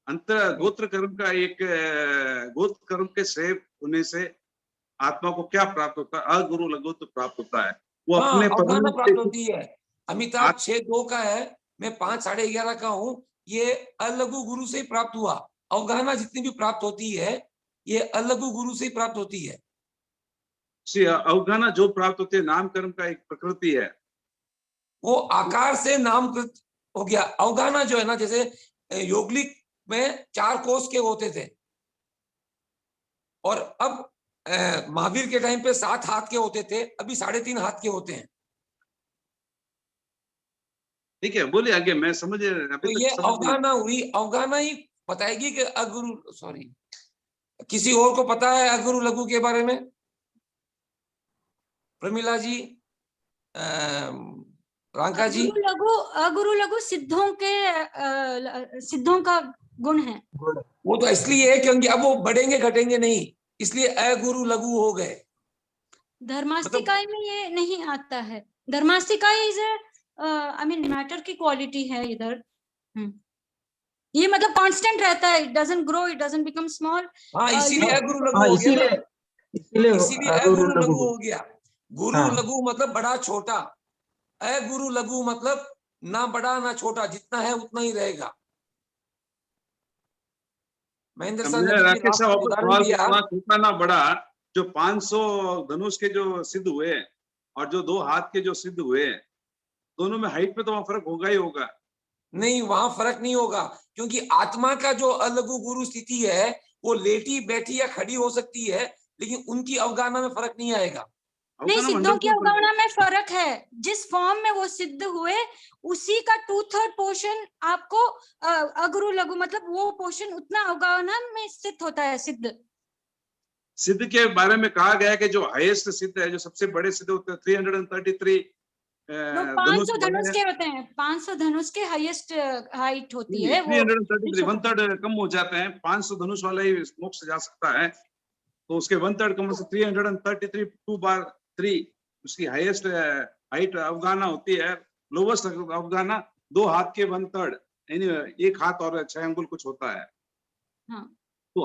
अंतर गोत्र कर्म का एक गोत्र कर्म के श्रेय होने से आत्मा को क्या प्राप्त होता है? अगुरु लघु तो प्राप्त होता है, वो हाँ, अपने अवगाहना प्राप्त होती है। अमिताभ 6.2 का है, मैं 5 11.5 का हूं, ये अलघु गुरु से ही प्राप्त हुआ। अवगाहना जितनी भी प्राप्त होती है ये अलघु गुरु से ही प्राप्त होती है। अवगाहना जो प्राप्त होती है नाम कर्म का एक प्रकृति है, वो आकार से नामकृत हो गया। अवगाहना जो है ना, जैसे योगलिक में 4 कोष के होते थे और अब महावीर के टाइम पे 7 हाथ के होते थे, अभी 3.5 हाथ के होते हैं। ठीक है, बोलिए आगे, मैं समझ तो ये अवगाहना हुई। अवगाहना ही बताएगी कि अगुरु, सॉरी, किसी और को पता है अगुरु लघु के बारे में? प्रमिला जी, रांका जी। अगुरु लघु सिद्धों का गुण है। वो तो इसलिए है क्योंकि अब वो बढ़ेंगे घटेंगे नहीं, इसलिए अगुरु लघु हो गए। धर्मास्तिकाय में ये नहीं आता है। धर्मास्तिकाय इज आई मीन मैटर की क्वालिटी है इधर। ये मतलब कांस्टेंट रहता है, it doesn't grow, it doesn't become small. हाँ, इसीलिए अगुरु लघु हो गया, इसीलिए अगुरु लघु हो गया। गुरु लघु मतलब बड़ा छोटा, अगुरु लघु मतलब ना बड़ा ना छोटा, जितना है उतना ही रहेगा। महेंद्र सर ने राकेश साहब उदाहरण दिया, छोटा ना बड़ा, जो 500 धनुष के जो सिद्ध हुए और जो 2 हाथ के जो सिद्ध हुए, दोनों में हाइट पे तो वहां फर्क होगा ही होगा। नहीं, वहां फर्क नहीं होगा, क्योंकि आत्मा का जो अलघु गुरु स्थिति है वो लेटी बैठी या खड़ी हो सकती है, लेकिन उनकी अवगाहना में फर्क नहीं आएगा। नहीं, सिद्धों की अवगाहना में फर्क है। जिस फॉर्म में वो सिद्ध हुए उसी का 2/3 पोर्शन आपको अगुरु लघु मतलब वो पोर्शन उतना अवगाहना में स्थित होता है। सिद्ध के बारे में कहा गया है कि जो हाईएस्ट सिद्ध है, जो सबसे बड़े सिद्ध होते हैं, 333 500 धनुष के होते हैं, 500 धनुष के हाईएस्ट हाइट होती है वो। 333 1/3 कम हो जाते हैं। 500 धनुष वाला ही मोक्ष जा सकता है, तो उसके 1/3 कम से 333 2 बार 3 उसकी हाईएस्ट हाइट अफगाना होती है। लोवेस्ट अफगाना 2 हाथ के 1/3 यानी 1 हाथ और 6 अंगुल कुछ होता है। हाँ। तो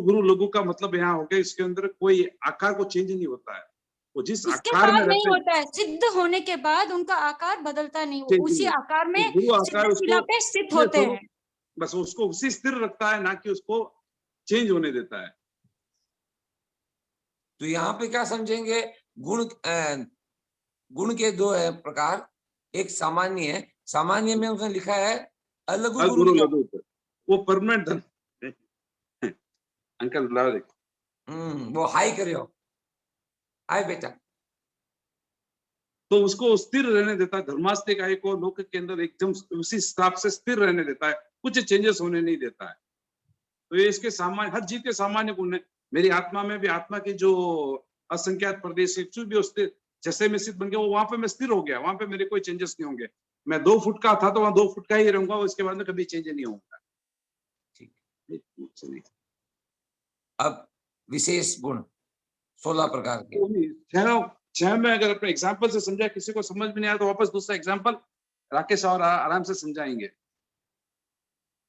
गुरु लघु का मतलब यहाँ हो गया, इसके अंदर कोई आकार को चेंज नहीं होता है, वो जिस इसके आकार में बाद नहीं रहते हैं होता है, सिद्ध होने के बाद उनका आकार बदलता नहीं, चेंज उसी नहीं होता। आकार में तो गुरु आकार सिद्ध शिला उसको पे स्थित अपने होते स्वरूप- हैं। बस उसको उसी स्थिर रखता है, ना कि उसको चेंज होने देता है। तो यहाँ पे क्या समझेंगे, गुण के दो है प्रकार, एक सामान्य है, सामान्य में उसने लिखा है अलग गुरु गुरु लिखा। लघु ऊपर वो परमानेंट धन अंकल बुलाओ देख। वो हाई करियो, हाय बेटा। तो उसको स्थिर रहने देता है, धर्मास्तिक आय को लोक के अंदर एकदम उसी हिसाब से स्थिर रहने देता है, कुछ चेंजेस होने नहीं देता है। तो ये इसके सामान्य, हर जीव के सामान्य गुण है। मेरी आत्मा में भी, आत्मा की जो असंख्यात प्रदेश है भी स्थिर, जैसे मैं स्थित बन गया वो वहां पे मैं स्थिर हो गया, वहां पे मेरे कोई चेंजेस नहीं होंगे। मैं 2 फुट का था तो वहां 2 फुट का ही रहूंगा, उसके बाद में कभी चेंज नहीं होगा। ठीक। अब विशेष गुण 16 प्रकार के। 6 में अगर अपने एग्जाम्पल से समझा, किसी को समझ में नहीं आया तो वापस दूसरा एग्जाम्पल राकेश और आराम से समझाएंगे।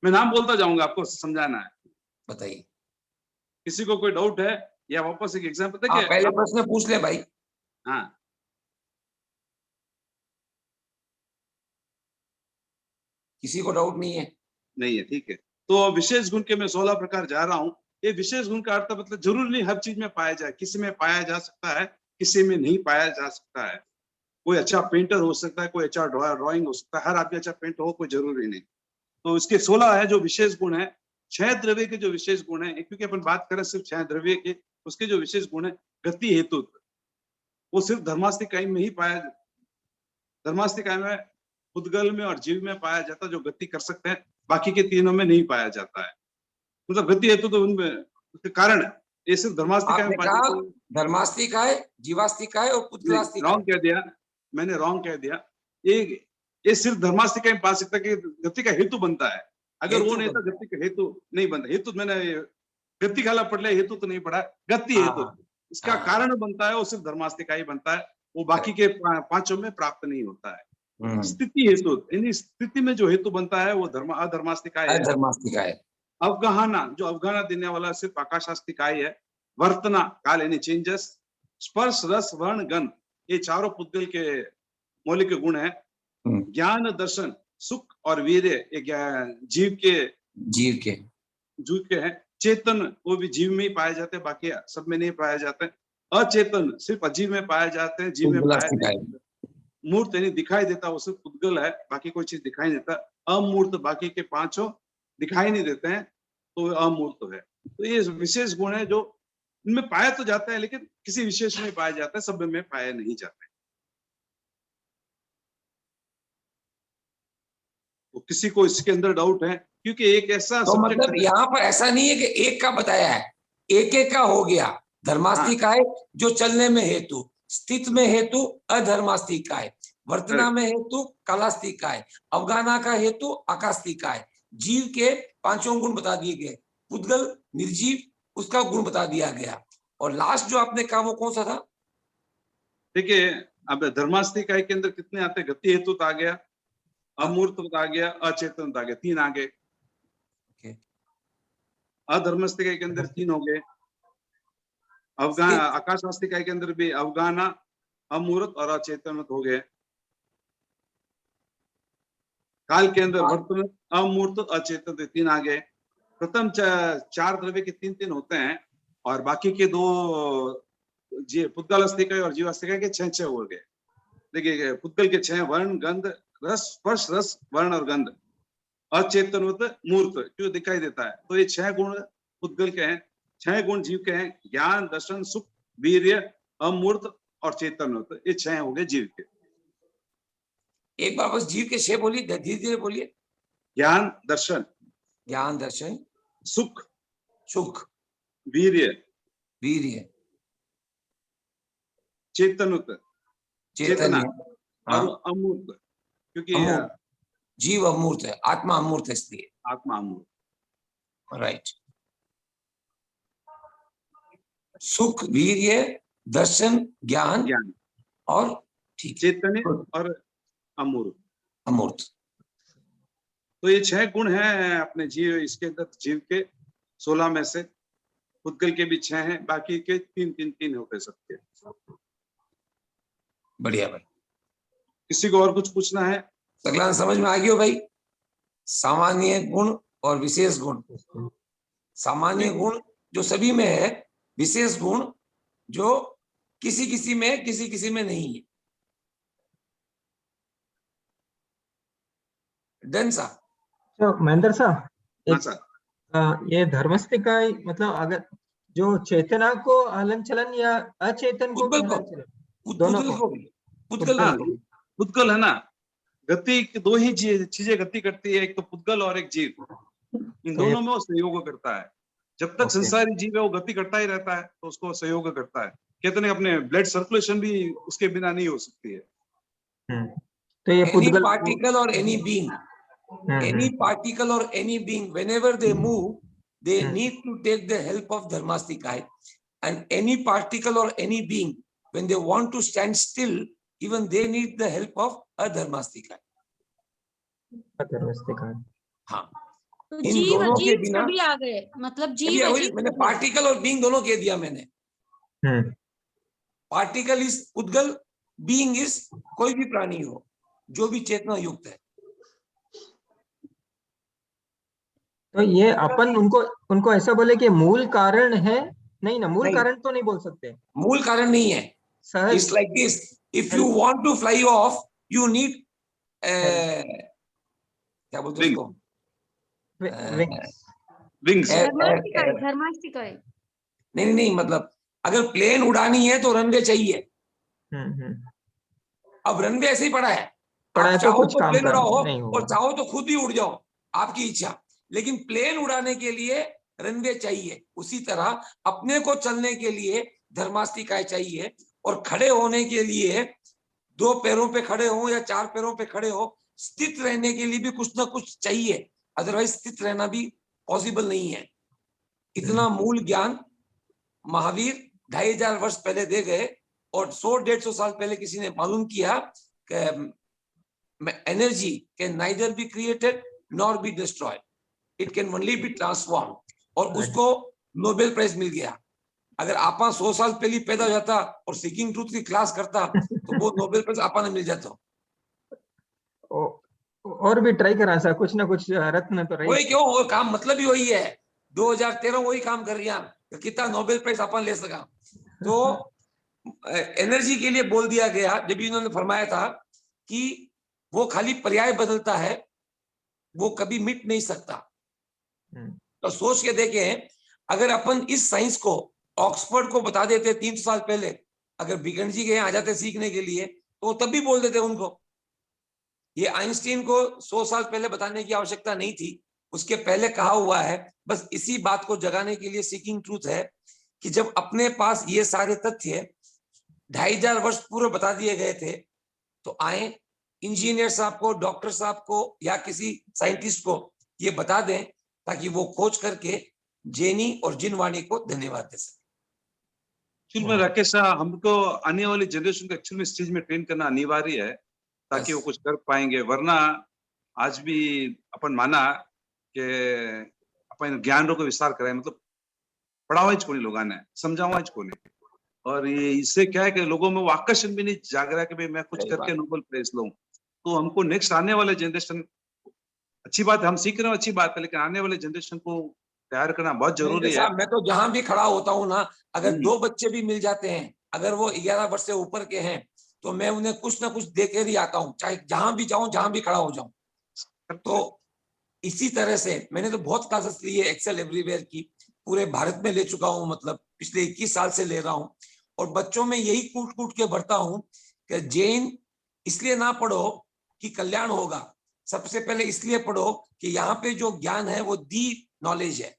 मैं नाम बोलता जाऊंगा, आपको समझाना है। बताइए, किसी को कोई डाउट है या वापस एक एग्जाम्पल आप देखिए। पहले प्रश्न पूछ ले भाई। हाँ, किसी को डाउट नहीं है? नहीं है, ठीक है। तो विशेष गुण के मैं 16 प्रकार जा रहा हूं। ये विशेष गुण का अर्थ मतलब जरूरी नहीं हर चीज में पाया जाए, किसी में पाया जा सकता है, किसी में नहीं पाया जा सकता है। कोई अच्छा पेंटर हो सकता है, कोई अच्छा ड्राइंग हो सकता है, हर आदमी अच्छा पेंटर हो कोई जरूरी नहीं। तो इसके 16 है जो विशेष गुण है। 6 द्रव्य के जो विशेष गुण है, क्योंकि अपन बात करें सिर्फ 6 द्रव्य के, उसके जो विशेष गुण है गति हेतु, वो सिर्फ धर्मास्तिक कायम में ही पाया, धर्मास्तिक कायम में, उद्गल में और जीव में पाया जाता है, जो गति कर सकते हैं, बाकी के तीनों में नहीं पाया जाता है। मतलब गति हेतु तो उनमें उसके कारण ये सिर्फ धर्मास्तिक कायम में आपने पाया कहा जाता है। धर्मास्तिक है, जीवास्तिक है और पुतलास्तिक है। रॉन्ग कह दिया मैंने, रॉन्ग कह दिया। ये सिर्फ धर्मास्तिक कायम पा सकता है कि गति का हेतु बनता है। अगर वो नहीं था गति का हेतु नहीं बनता। हेतु मैंने गति खाला पढ़ लिया, हेतु तो नहीं पढ़ा। गति हेतु इसका कारण बनता है, वो सिर्फ धर्मास्तिक का ही बनता है, वो बाकी के 5 में प्राप्त नहीं होता है। स्थिति हेतु, यानी स्थिति में जो हेतु बनता है वो अधर्मास्तिक है। धर्मास्तिक है। अवगाहना, जो अवगाहना देने वाला सिर्फ आकाशास्तिक है। वर्तना काल यानी चेंजेस। स्पर्श रस वर्ण गंध, ये चारों पुद्गल के मौलिक गुण है। ज्ञान दर्शन सुख और वीर्य, ये जीव के हैं। चेतन वो भी जीव में ही पाए जाते हैं, बाकी सब में नहीं पाए जाते हैं। अचेतन सिर्फ अजीव में पाए जाते हैं, जीव में पाए नहीं जाते। मूर्त यानी दिखाई देता, वो सिर्फ पुद्गल है, बाकी कोई चीज दिखाई नहीं देता। अमूर्त बाकी के 5 दिखाई नहीं देते हैं, तो अमूर्त है। तो ये विशेष गुण है जो इनमें पाया तो जाता है, लेकिन किसी विशेष में पाया जाता है, सब में पाया नहीं जाता है। तो किसी को इसके अंदर डाउट है, क्योंकि एक ऐसा तो मतलब यहाँ पर ऐसा नहीं है कि एक का बताया है, एक का हो गया। धर्मास्तिक है जो चलने में हेतु, स्थित में हेतु अधर्मास्तिक है, वर्तना में हेतु कालास्तिक है, अवगाना का हेतु आकास्तिक है। जीव के 5 गुण बता दिए गए, पुद्गल निर्जीव उसका गुण बता दिया गया, और लास्ट जो आपने कहा वो कौन सा था? देखिए, अब धर्मास्तिक के अंदर कितने आते हैं? गति हेतु आ गया, अमूर्त आ गया, अचेतन आ गया, 3 आ गए। अधर्मास्तिक के अंदर 3 हो गए। आकाशास्तिक के अंदर भी अवगाना, अमूर्त और अचेतन हो गए। काल के अंदर वर्तमान, अमूर्त, अचेतन 3 आ गए। प्रथम 4 द्रव्य के 3 होते हैं, और बाकी के 2 पुद्गलास्तिक और जीवास्तिक के 6 हो गए। देखिए, पुद्गल के 6 वर्ण गंध रस, स्पर्श रस वर्ण और गंध। अचेतन मूर्त जो दिखाई देता है, तो ये 6 गुण पुद्गल के हैं, 6 गुण जीव के हैं। ज्ञान दर्शन सुख वीर्य अमूर्त और चेतन, ये 6 हो गए जीव के। एक बार बस जीव के 6 बोलिए, धीरे धीरे बोलिए। ज्ञान दर्शन सुख वीर्य चेतन, और अमूर्त, क्योंकि अमूर्त, जीव अमूर्त है, आत्मा अमूर्त है इसलिए। आत्मा अमूर्त, राइट। सुख, वीर्य, दर्शन, ज्ञान ज्ञान, और ठीक है, चैतन्य और अमूर्त। अमूर्त। तो ये 6 गुण हैं अपने जीव, इसके अंदर जीव के 16 में से पुद्गल के भी 6 हैं, बाकी के 3 होते सबके। बढ़िया भाई। किसी को और कुछ पूछना है? सगला समझ में आ गया भाई? सामान्य गुण और विशेष गुण। सामान्य गुण जो सभी में है, विशेष गुण जो किसी किसी में नहीं है। डन सा? तो महेंद्र साहब, हाँ सर। ये धर्मस्थिका मतलब अगर जो चेतना को हलन चलन या अचेतन को भी पुद्गल को, हलन चलन, दोनों पुद्गल को? को भी, पुद्गल हाँ, को। पुद्गल है ना, गति की 2 ही चीजें गति करती है, एक तो पुद्गल और एक जीव। इन तो ये- दोनों में वो सहयोग करता है। जब तक ओके। संसारी जीव है वो गति करता ही रहता है, तो उसको सहयोग करता है। कहते हैं अपने ब्लड सर्कुलेशन भी उसके बिना नहीं हो सकती है। तो ये Any पुद्गल particle or any being, any particle or any being, whenever they move, they need to take the help of Dharmastika. And any particle or any being, when they want to stand still, even they need the help of Adharmastika. धर्मस्थिका। हाँ, तो इन जीव दोनों के जीव बिना- सभी आ गए, मतलब अभी जीव वही जीव मैंने सभी। पार्टिकल और बीइंग दोनों कह दिया मैंने। पार्टिकल इज पुद्गल, बीइंग इज कोई भी प्राणी हो जो भी चेतना युक्त है। तो ये अपन उनको ऐसा बोले कि मूल कारण है? नहीं ना, मूल नहीं। कारण तो नहीं बोल सकते। मूल कारण नहीं है। सहज It's like this. If you want to fly off, you need क्या बोलते हैं उसको? विंग्स। धर्मास्तिकाएं। नहीं, मतलब अगर प्लेन उड़ानी है तो रनवे चाहिए। अब रनवे ऐसे ही पड़ा है, आप चाहो कुछ तो काम प्लेन उड़ाओ नहीं होगा। और चाहो तो खुद ही उड़ जाओ, आपकी इच्छा। लेकिन प्लेन उड़ाने के लिए रनवे चाहिए। उसी तरह अपने को चलने के लिए धर्मास्तिकाएं चाहिए, और खड़े होने के लिए 2 पैरों पे खड़े हो या 4 पैरों पे खड़े हो, स्थित रहने के लिए भी कुछ ना कुछ चाहिए, अदरवाइज स्थित रहना भी पॉसिबल नहीं है। इतना मूल ज्ञान महावीर 2500 वर्ष पहले दे गए, और 100-150 साल पहले किसी ने मालूम किया कि energy can neither be created nor be destroyed, it can only be transform, और उसको नोबेल प्राइज मिल गया। अगर आपा 100 साल पहले पैदा हो जाता और सीकिंग ट्रूथ की क्लास करता तो वो नोबेल प्राइज आपा ने मिल जाता। और भी ट्राई करा सा, कुछ ना कुछ रत्न तो रही। वही क्यों, वो काम मतलब ही वही है। 2013 वही काम कर रही है, कितना नोबेल प्राइज अपन ले सका। तो एनर्जी के लिए बोल दिया गया, जब इन्होंने फरमाया था कि वो खाली पर्याय बदलता है, वो कभी मिट नहीं सकता। तो सोच के देखें, अगर अपन इस साइंस को ऑक्सफोर्ड को बता देते 300 साल पहले, अगर बिगन जी के यहाँ आ जाते सीखने के लिए, तो तब भी बोल देते उनको। ये आइंस्टीन को 100 साल पहले बताने की आवश्यकता नहीं थी, उसके पहले कहा हुआ है। बस इसी बात को जगाने के लिए सीकिंग ट्रूथ है कि जब अपने पास ये सारे तथ्य 2500 वर्ष पूर्व बता दिए गए थे, तो आए इंजीनियर साहब को, डॉक्टर साहब को, या किसी साइंटिस्ट को ये बता दें, ताकि वो खोज करके जेनी और जिनवाणी को धन्यवाद दे सके। एक्चुअली में राकेश साहब, हमको आने वाली जनरेशन को एक्चुअली में स्टेज में ट्रेन करना अनिवार्य है, ताकि वो कुछ कर पाएंगे। वरना आज भी अपन माना कि अपन ज्ञान रो को विस्तार कराए, मतलब पढ़ावा ही कोनी लोगों ने, समझावा ही कोनी। और ये इससे क्या है कि लोगों में वो आकर्षण भी नहीं जाग रहा कि भाई मैं कुछ करके नोबेल प्राइज लूं। तो हमको नेक्स्ट आने वाले जनरेशन, अच्छी बात है हम सीख रहे हो, अच्छी बात है, लेकिन आने वाले जनरेशन को तैयार करना बहुत जरूरी है। मैं तो जहां भी खड़ा होता हूँ ना, अगर 2 बच्चे भी मिल जाते हैं, अगर वो 11 वर्ष से ऊपर के हैं, तो मैं उन्हें कुछ ना कुछ देकर ही आता हूँ, चाहे जहां भी जाऊं, जहां भी खड़ा हो जाऊं। तो इसी तरह से मैंने तो बहुत क्लासेस ली है एक्सेल एवरीवेयर की, पूरे भारत में ले चुका हूं, मतलब पिछले 21 साल से ले रहा हूं। और बच्चों में यही कूट कूट के भरता हूं कि जैन इसलिए ना पढ़ो कि कल्याण होगा, सबसे पहले इसलिए पढ़ो कि यहाँ पे जो ज्ञान है वो दी नॉलेज है।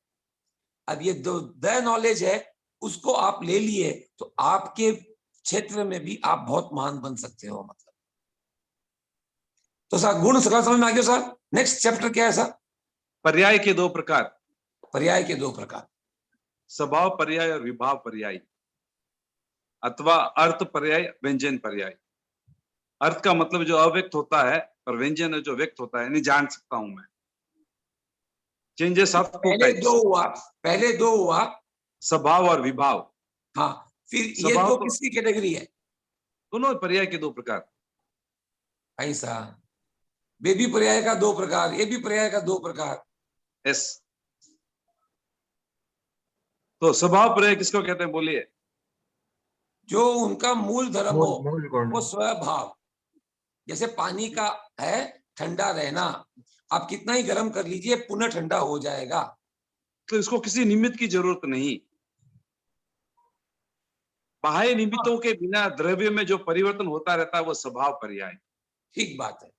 अब ये द नॉलेज है, उसको आप ले लिए तो आपके क्षेत्र में भी आप बहुत महान बन सकते हो। मतलब तो सर गुण सकाल समझ में आ गया सर। नेक्स्ट चैप्टर क्या है सर? पर्याय के दो प्रकार, पर्याय के दो प्रकार, स्वभाव पर्याय और विभाव पर्याय, अथवा अर्थ पर्याय, व्यंजन पर्याय। अर्थ का मतलब जो अव्यक्त होता है और व्यंजन है जो व्यक्त होता है, नहीं जान सकता हूं मैं। चेंजेस ऑफ टू पहले टाइप्स, दो हुआ, पहले दो हुआ, स्वभाव और विभाव। हाँ, फिर ये स्वभाव दो तो- किसकी कैटेगरी है? दोनों पर्याय के दो प्रकार। ऐसा वे भी पर्याय का दो प्रकार, ये भी पर्याय का दो प्रकार। यस, तो स्वभाव पर्याय किसको कहते हैं बोलिए? जो उनका मूल धर्म हो, मूल गुण। वो स्वभाव। जैसे पानी का है ठंडा रहना, आप कितना ही गर्म कर लीजिए पुनः ठंडा हो जाएगा। तो इसको किसी निमित्त की जरूरत नहीं। बाह्य निमित्तों के बिना द्रव्य में जो परिवर्तन होता रहता है वो स्वभाव पर्याय। ठीक बात है।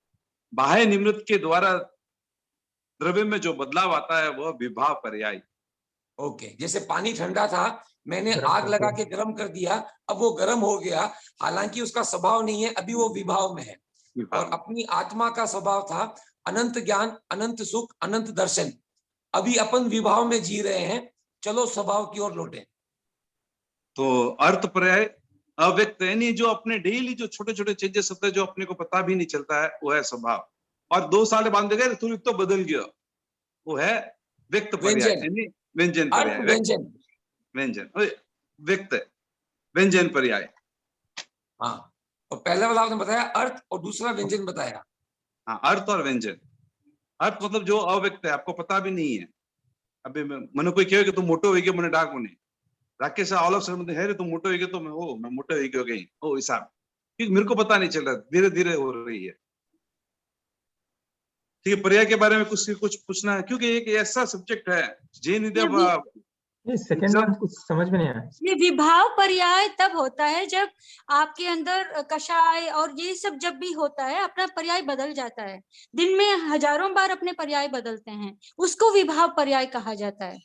बाह्य निमित्त के द्वारा द्रव्य में जो बदलाव आता है वह विभाव पर्याय। ओके, जैसे पानी ठंडा था, मैंने गर्म आग कर लगा दिया। के गर्म कर दिया, अब वो गर्म हो गया, हालांकि उसका स्वभाव नहीं है, अभी वो विभाव में है। और विभाव। अपनी आत्मा का स्वभाव था अनंत ज्ञान, अनंत सुख, अनंत दर्शन। अभी अपन विभाव में जी रहे हैं, चलो स्वभाव की ओर लौटे। तो अर्थ पर्याय अव्यक्त, यानी जो अपने डेली जो छोटे छोटे चेंजेस होते हैं जो अपने को पता भी नहीं चलता है, वो है स्वभाव। और 2 साल बाद देखा तो बदल गया, वो है व्यक्त पर्याय, व्यंजन। यानी व्यंजन अर्थ पर्याय। व्यंजन, व्यंजन व्यक्त, व्यंजन पर्याय। हाँ। और पहला वाला आपने बताया अर्थ और दूसरा व्यंजन बताया। हाँ, अर्थ और व्यंजन। अर्थ मतलब जो अव्यक्त है, आपको पता भी नहीं है। अभी मैंने कोई कहे कि तुम मोटो हो गए, मैंने डाक मुने राकेश ऑल ऑफ सडन है रे तुम मोटो हो गए, तो मैं मोटो हो गई ओ हिसाब, क्योंकि मेरे को पता नहीं चल रहा, धीरे धीरे हो रही है। ठीक है, पर्याय के बारे में कुछ पूछना है, क्योंकि एक ऐसा सब्जेक्ट है जैन सेकंड वन कुछ समझ में नहीं आया। ये विभाव पर्याय तब होता है जब आपके अंदर कषाय और ये सब जब भी होता है, अपना पर्याय बदल जाता है। दिन में हजारों बार अपने पर्याय बदलते हैं, उसको विभाव पर्याय कहा जाता है।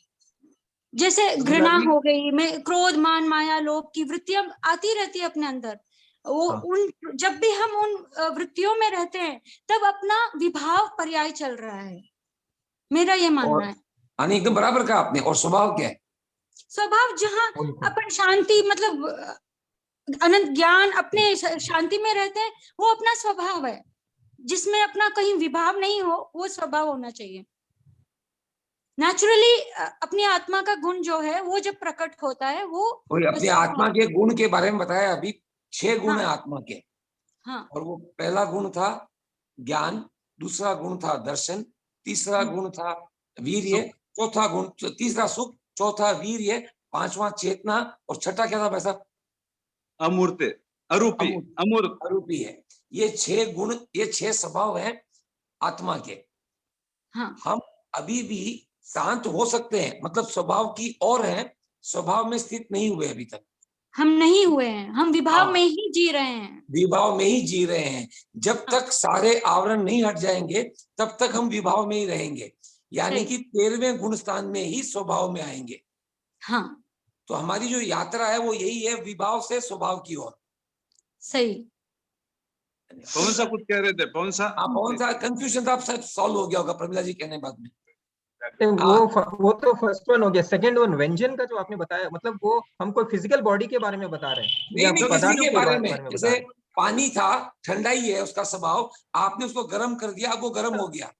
जैसे घृणा हो गई, में क्रोध, मान, माया, लोभ की वृत्तियां आती रहती है अपने अंदर। वो उन जब भी हम उन वृत्तियों में रहते हैं तब अपना विभाव पर्याय चल रहा है, मेरा ये मानना है। यानी एकदम बराबर कहा आपने। और स्वभाव क्या है? स्वभाव जहाँ अपन शांति, मतलब अनंत ज्ञान, अपने शांति में रहते हैं, वो अपना स्वभाव है। जिसमें अपना कहीं विभाव नहीं हो, वो स्वभाव होना चाहिए। नेचुरली अपनी आत्मा का गुण जो है वो जब प्रकट होता है वो अपनी आत्मा के गुण के बारे में बताया। अभी 6 गुण है आत्मा के। हाँ। और वो पहला गुण था ज्ञान, दूसरा गुण था दर्शन, तीसरा गुण था वीर्य, चौथा गुण, तीसरा सुख, चौथा वीर्य, पांचवा चेतना, और छठा क्या था भाई साहब? अमूर्त, अरूपी, अमूर्त, अरूपी है। ये 6 गुण, ये 6 स्वभाव है आत्मा के। हाँ। हम अभी भी शांत हो सकते हैं, मतलब स्वभाव की ओर है, स्वभाव में स्थित नहीं हुए अभी तक। हम नहीं हुए हैं, हम विभाव में ही जी रहे हैं। विभाव में ही जी रहे हैं। जब तक सारे आवरण नहीं हट जाएंगे तब तक हम विभाव में ही रहेंगे, यानी कि 13वें गुण स्थान में ही स्वभाव में आएंगे। हाँ। तो हमारी जो यात्रा है वो यही है, विभाव से स्वभाव की ओर। सही। कौन सा कुछ कह रहे थे? कौन सा कंफ्यूजन था, सब सॉल्व हो गया होगा प्रमिला जी कहने बाद में। वो तो फर्स्ट वन हो गया। सेकंड वन व्यंजन का जो आपने बताया, मतलब वो हम कोई फिजिकल बॉडी के बारे में बता रहे हैं या नहीं, पदार्थों के बारे में। बता जैसे रहे हैं? पानी था, ठंडा ही है उसका स्वभाव, आपने उसको गर्म कर दिया, अब वो गर्म हो गया।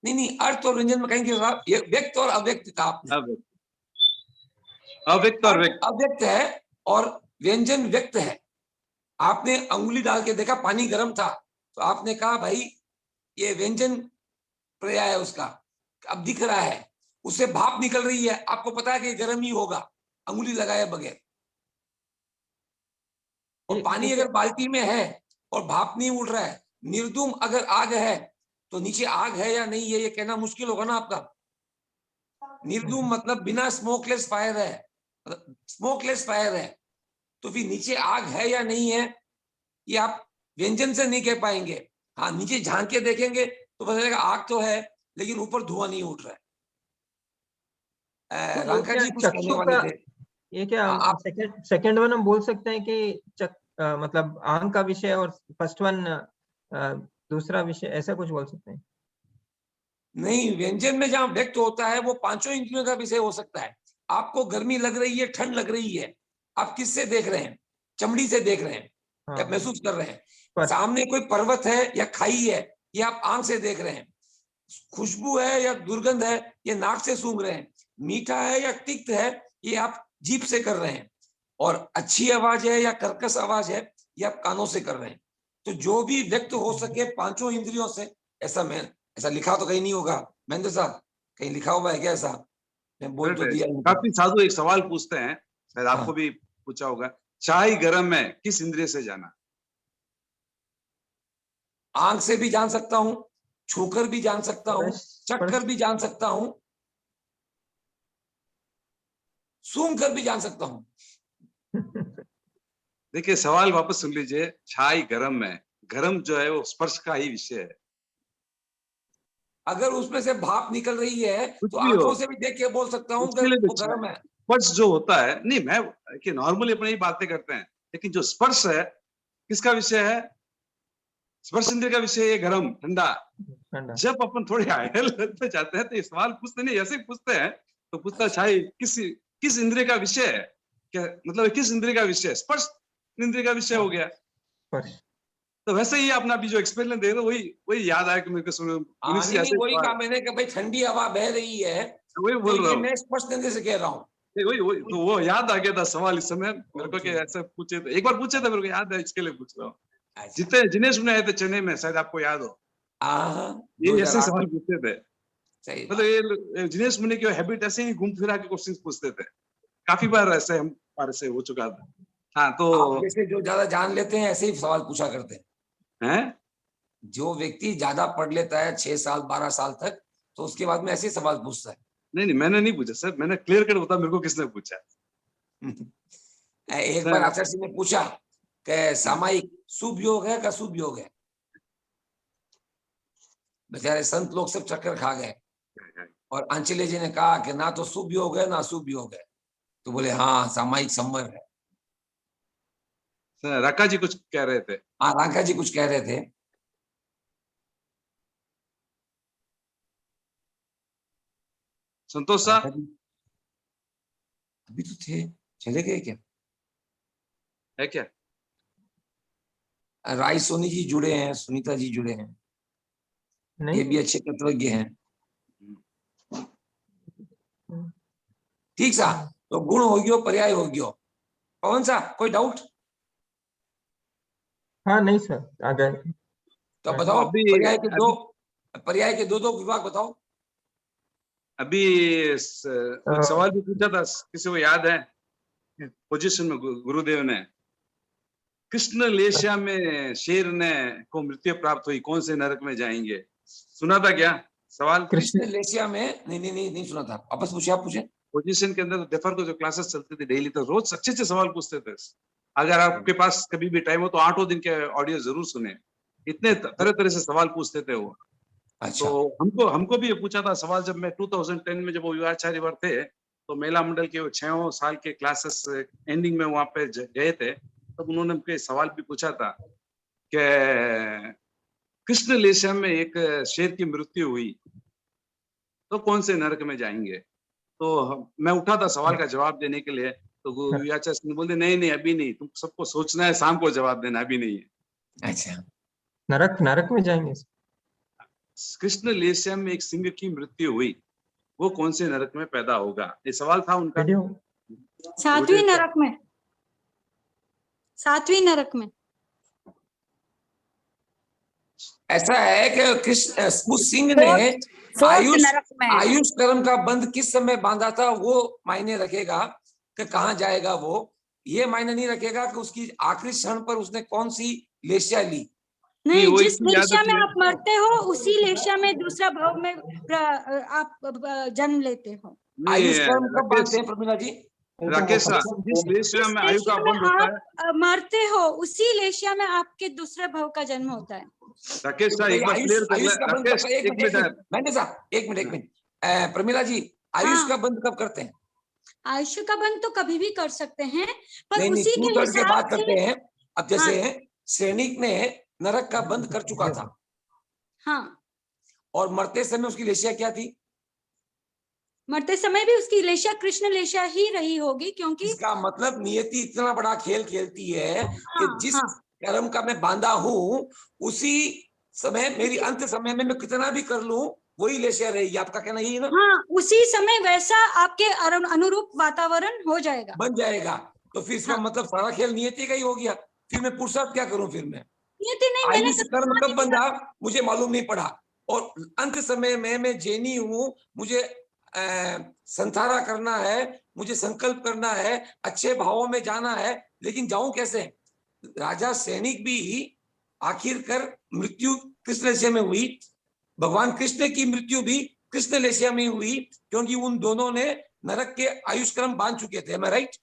नहीं, अर्थ और व्यंजन में कहेंगे साहब, ये व्यक्त और अव्यक्त का आपने। अव्यक्त और व्यक्त, अव्यक्त है और व्यंजन व्यक्त है। आपने अंगुली डाल के देखा, पानी गर्म था, तो आपने कहा भाई ये व्यंजन पर्याय है उसका, अब दिख रहा है, उससे भाप निकल रही है, आपको पता है कि गर्म ही होगा अंगुली लगाए बगैर। और पानी अगर बाल्टी में है और भाप नहीं उड़ रहा है, निर्धूम अगर आग है, तो नीचे आग है या नहीं है ये कहना मुश्किल होगा ना आपका। निर्धूम मतलब बिना स्मोकलेस फायर है, स्मोकलेस फायर है, तो फिर नीचे आग है या नहीं है ये आप व्यंजन से नहीं कह पाएंगे। हाँ, नीचे झांक के देखेंगे तो पता चलेगा आग तो है लेकिन ऊपर धुआं नहीं उठ रहा है। रांका जी कुछ कहने वाले थे। ये क्या आप सेकंड वन हम बोल सकते हैं कि मतलब आंख का विषय और फर्स्ट वन दूसरा विषय, ऐसा कुछ बोल सकते हैं? नहीं, व्यंजन में जहां व्यक्त होता है वो पांचों इंद्रियों का विषय हो सकता है। आपको गर्मी लग रही है, ठंड लग रही है, आप किससे देख रहे हैं? चमड़ी से देख रहे हैं या हाँ, महसूस कर रहे हैं? पर सामने कोई पर्वत है या खाई है, ये आप आंख से देख रहे हैं। खुशबू है या दुर्गंध है, ये नाक से सूंघ रहे हैं। मीठा है या तिक्त है, ये आप जीभ से कर रहे हैं। और अच्छी आवाज है या कर्कश आवाज है, ये आप कानों से कर रहे हैं। तो जो भी व्यक्त हो सके पांचों इंद्रियों से, ऐसा लिखा तो कहीं नहीं होगा महेंद्र साहब, कहीं लिखा हुआ है क्या ऐसा? मैं बोल तो दिया इनको। काफी साधु एक सवाल पूछते हैं, शायद आपको हाँ। भी पूछा होगा, चाय गरम में किस इंद्रिय से जाना? आंख से भी जान सकता हूं, छूकर भी जान सकता हूं, चखकर भी जान सकता हूं, सूंघ कर भी जान सकता हूं। देखिए सवाल वापस सुन लीजिए, छाई गरम में, गरम जो है वो स्पर्श का ही विषय है। अगर उसमें से भाप निकल रही है कुछ तो भी हो, आंखों से भी देख के बोल सकता हूँ उसके लिए भी वो गर्म है। स्पर्श जो होता है, नहीं मैं कि नॉर्मली अपनी बातें करते हैं, लेकिन जो स्पर्श है किसका विषय है? स्पर्श इंद्रिय का विषय है, गरम ठंडा। ठंडा। जब अपन थोड़े हायर लेवल पे जाते हैं तो ये सवाल पूछते नहीं, ऐसे ही पूछते हैं। तो पूछता है छाई किस इंद्रिय का विषय है? क्या मतलब किस इंद्रिय का विषय? स्पर्श इंद्रिय का विषय हो गया। स्पर्श। तो वैसे ही आपने अभी जो एक्सपेरिमेंट दे रहे हो वही याद आया कि मेरे को सुनो उन्हीं से ऐसे वही कहा मैंने कि भाई ठंडी हवा बह रही है, वही बोल तो रहा ये हूँ, मैं स्पष्ट इंद्रिय से कह रहा हूँ। वही तो वो याद आ गया था सवाल इस समय मेरे को कि ऐसे पूछे थे, एक बार पूछे थे, मेरे को याद है, इसके लिए पूछ रहा हूँ। अच्छा। जितने जिनेश मुने आए थे चेन्नई में, शायद आपको याद हो, ये ऐसे 2008 सवाल पूछते थे। सही मतलब ये जिनेश मुनि की हैबिट ऐसे ही घूम फिरा के क्वेश्चन पूछते थे, काफी बार ऐसे हमारे से हो चुका था। हाँ तो आप जैसे जो ज्यादा जान लेते हैं ऐसे ही सवाल पूछा करते हैं। हैं, जो व्यक्ति ज्यादा पढ़ लेता है 6 साल 12 साल तक, तो उसके बाद में ऐसे ही सवाल पूछता है। नहीं मैंने नहीं पूछा सर, मैंने क्लियर कट बता मेरे को किसने पूछा। एक बार आचार्य सिंह ने पूछा कि सामायिक शुभ योग है का शुभ योग है? बेचारे संत लोग सब चक्कर खा गए और अंचले जी ने कहा कि ना तो शुभ योग है ना अशुभ योग है। तो बोले हाँ सामायिक संवर है। राका जी कुछ कह रहे थे। हाँ राका जी कुछ कह रहे थे। संतोष साहब अभी तो थे, चले गए क्या? है क्या? राय सोनी जी जुड़े हैं, सुनीता जी जुड़े हैं, ये नहीं, भी अच्छे तत्वज्ञ हैं। ठीक सा, तो गुण हो गयो पर्याय हो गयो। पवन सा कोई डाउट? हाँ नहीं सर, आ गए। तो बताओ अभी- पर्याय के दो विभाग बताओ। अभी कुछ सवाल भी पूछा था, किसी को याद है? पोजीशन में गुरुदेव ने, कृष्ण लेशिया में शेर ने को मृत्यु प्राप्त हुई, कौन से नरक में जाएंगे? सुना था क्या सवाल? कृष्ण लेशिया में नहीं सुना था। वापस पूछे, आप पूछे। पोजीशन के अंदर डेफर को जो क्लासेस चलती थी डेली, तो रोज अच्छे सवाल पूछते थे। अगर आपके पास कभी भी टाइम हो तो 8 दिन के ऑडियो जरूर सुने, इतने तरह तरह से सवाल पूछते थे वो। अच्छा। तो हमको भी ये पूछा था सवाल, जब मैं 2010 में जब वो युवाचार्य वर थे, तो महिला मंडल के 6 साल के क्लासेस एंडिंग में वहां पे गए थे, तब उन्होंने हमको सवाल भी पूछा था कि कृष्ण लेशिया में एक शेर की मृत्यु हुई तो कौन से नरक में जाएंगे? तो मैं उठा था सवाल का जवाब देने के लिए, तो युवाचार्य सिंह बोलते नहीं अभी नहीं, तुम सबको सोचना है, शाम को जवाब देना, अभी नहीं है। अच्छा, नरक में जाएंगे। कृष्ण लेशिया में एक सिंह की मृत्यु हुई, वो कौन से नरक में पैदा होगा? ये सवाल था उनका। सातवीं नरक में, सातवीं नरक में। ऐसा है कि कृष्ण उस सिंह ने आयुष कर्म का बंध किस समय बांधा था, वो मायने रखेगा कि कहाँ जाएगा वो। ये मायने नहीं रखेगा कि उसकी आखिरी क्षण पर उसने कौन सी लेशिया ली। नहीं, जिस लेशिया में आप मरते हो उसी लेशिया में दूसरा भाव में आप जन्म लेते हो। आयुष कर्म कब बांधते हैं प्रमिला जी? राकेश साहब, जिस लेशिया में आयु का बंध होता है, मरते हो उसी लेशिया में आपके दूसरे भाव का जन्म होता है। राकेश साहब एक बार क्लियर कर ले। राकेश एक मिनट प्रमिला जी, आयुष का बंध कब करते हैं? आयुष का बंध तो कभी भी कर सकते हैं, पर नहीं, उसी के बात हिसाब करते से। हैं। अब जैसे सैनिक ने नरक का बंध कर चुका था, हाँ, और मरते समय उसकी लेशिया क्या थी? मरते समय भी उसकी लेशा कृष्ण लेशा ही रही होगी, क्योंकि इसका मतलब नियति इतना बड़ा खेल खेलती है कि हाँ, जिस हाँ, कर्म का मैं बांधा हूं उसी समय मेरी अंत समय में मैं कितना भी कर लूं वही लेशिया रहेगी। आपका कहना यही है ना? हाँ, उसी समय वैसा आपके अनुरूप वातावरण हो जाएगा, बन जाएगा। तो फिर इसका हाँ। मतलब सारा खेल नियति का ही हो गया। फिर मैं पुरुषार्थ क्या करूं? फिर मैं नियति नहीं, मैंने आयुष कर्म कब बंधा मुझे मालूम नहीं पड़ा, और अंत समय में मैं जैनी हूं, मुझे संसारा करना है, मुझे संकल्प करना है, अच्छे भावों में जाना है, लेकिन जाऊं कैसे? राजा सैनिक भी आखिरकार मृत्यु कृष्ण लेशिया में हुई, भगवान कृष्ण की मृत्यु भी कृष्ण लेशिया में हुई, क्योंकि उन दोनों ने नरक के आयुष कर्म बांध चुके थे। Right?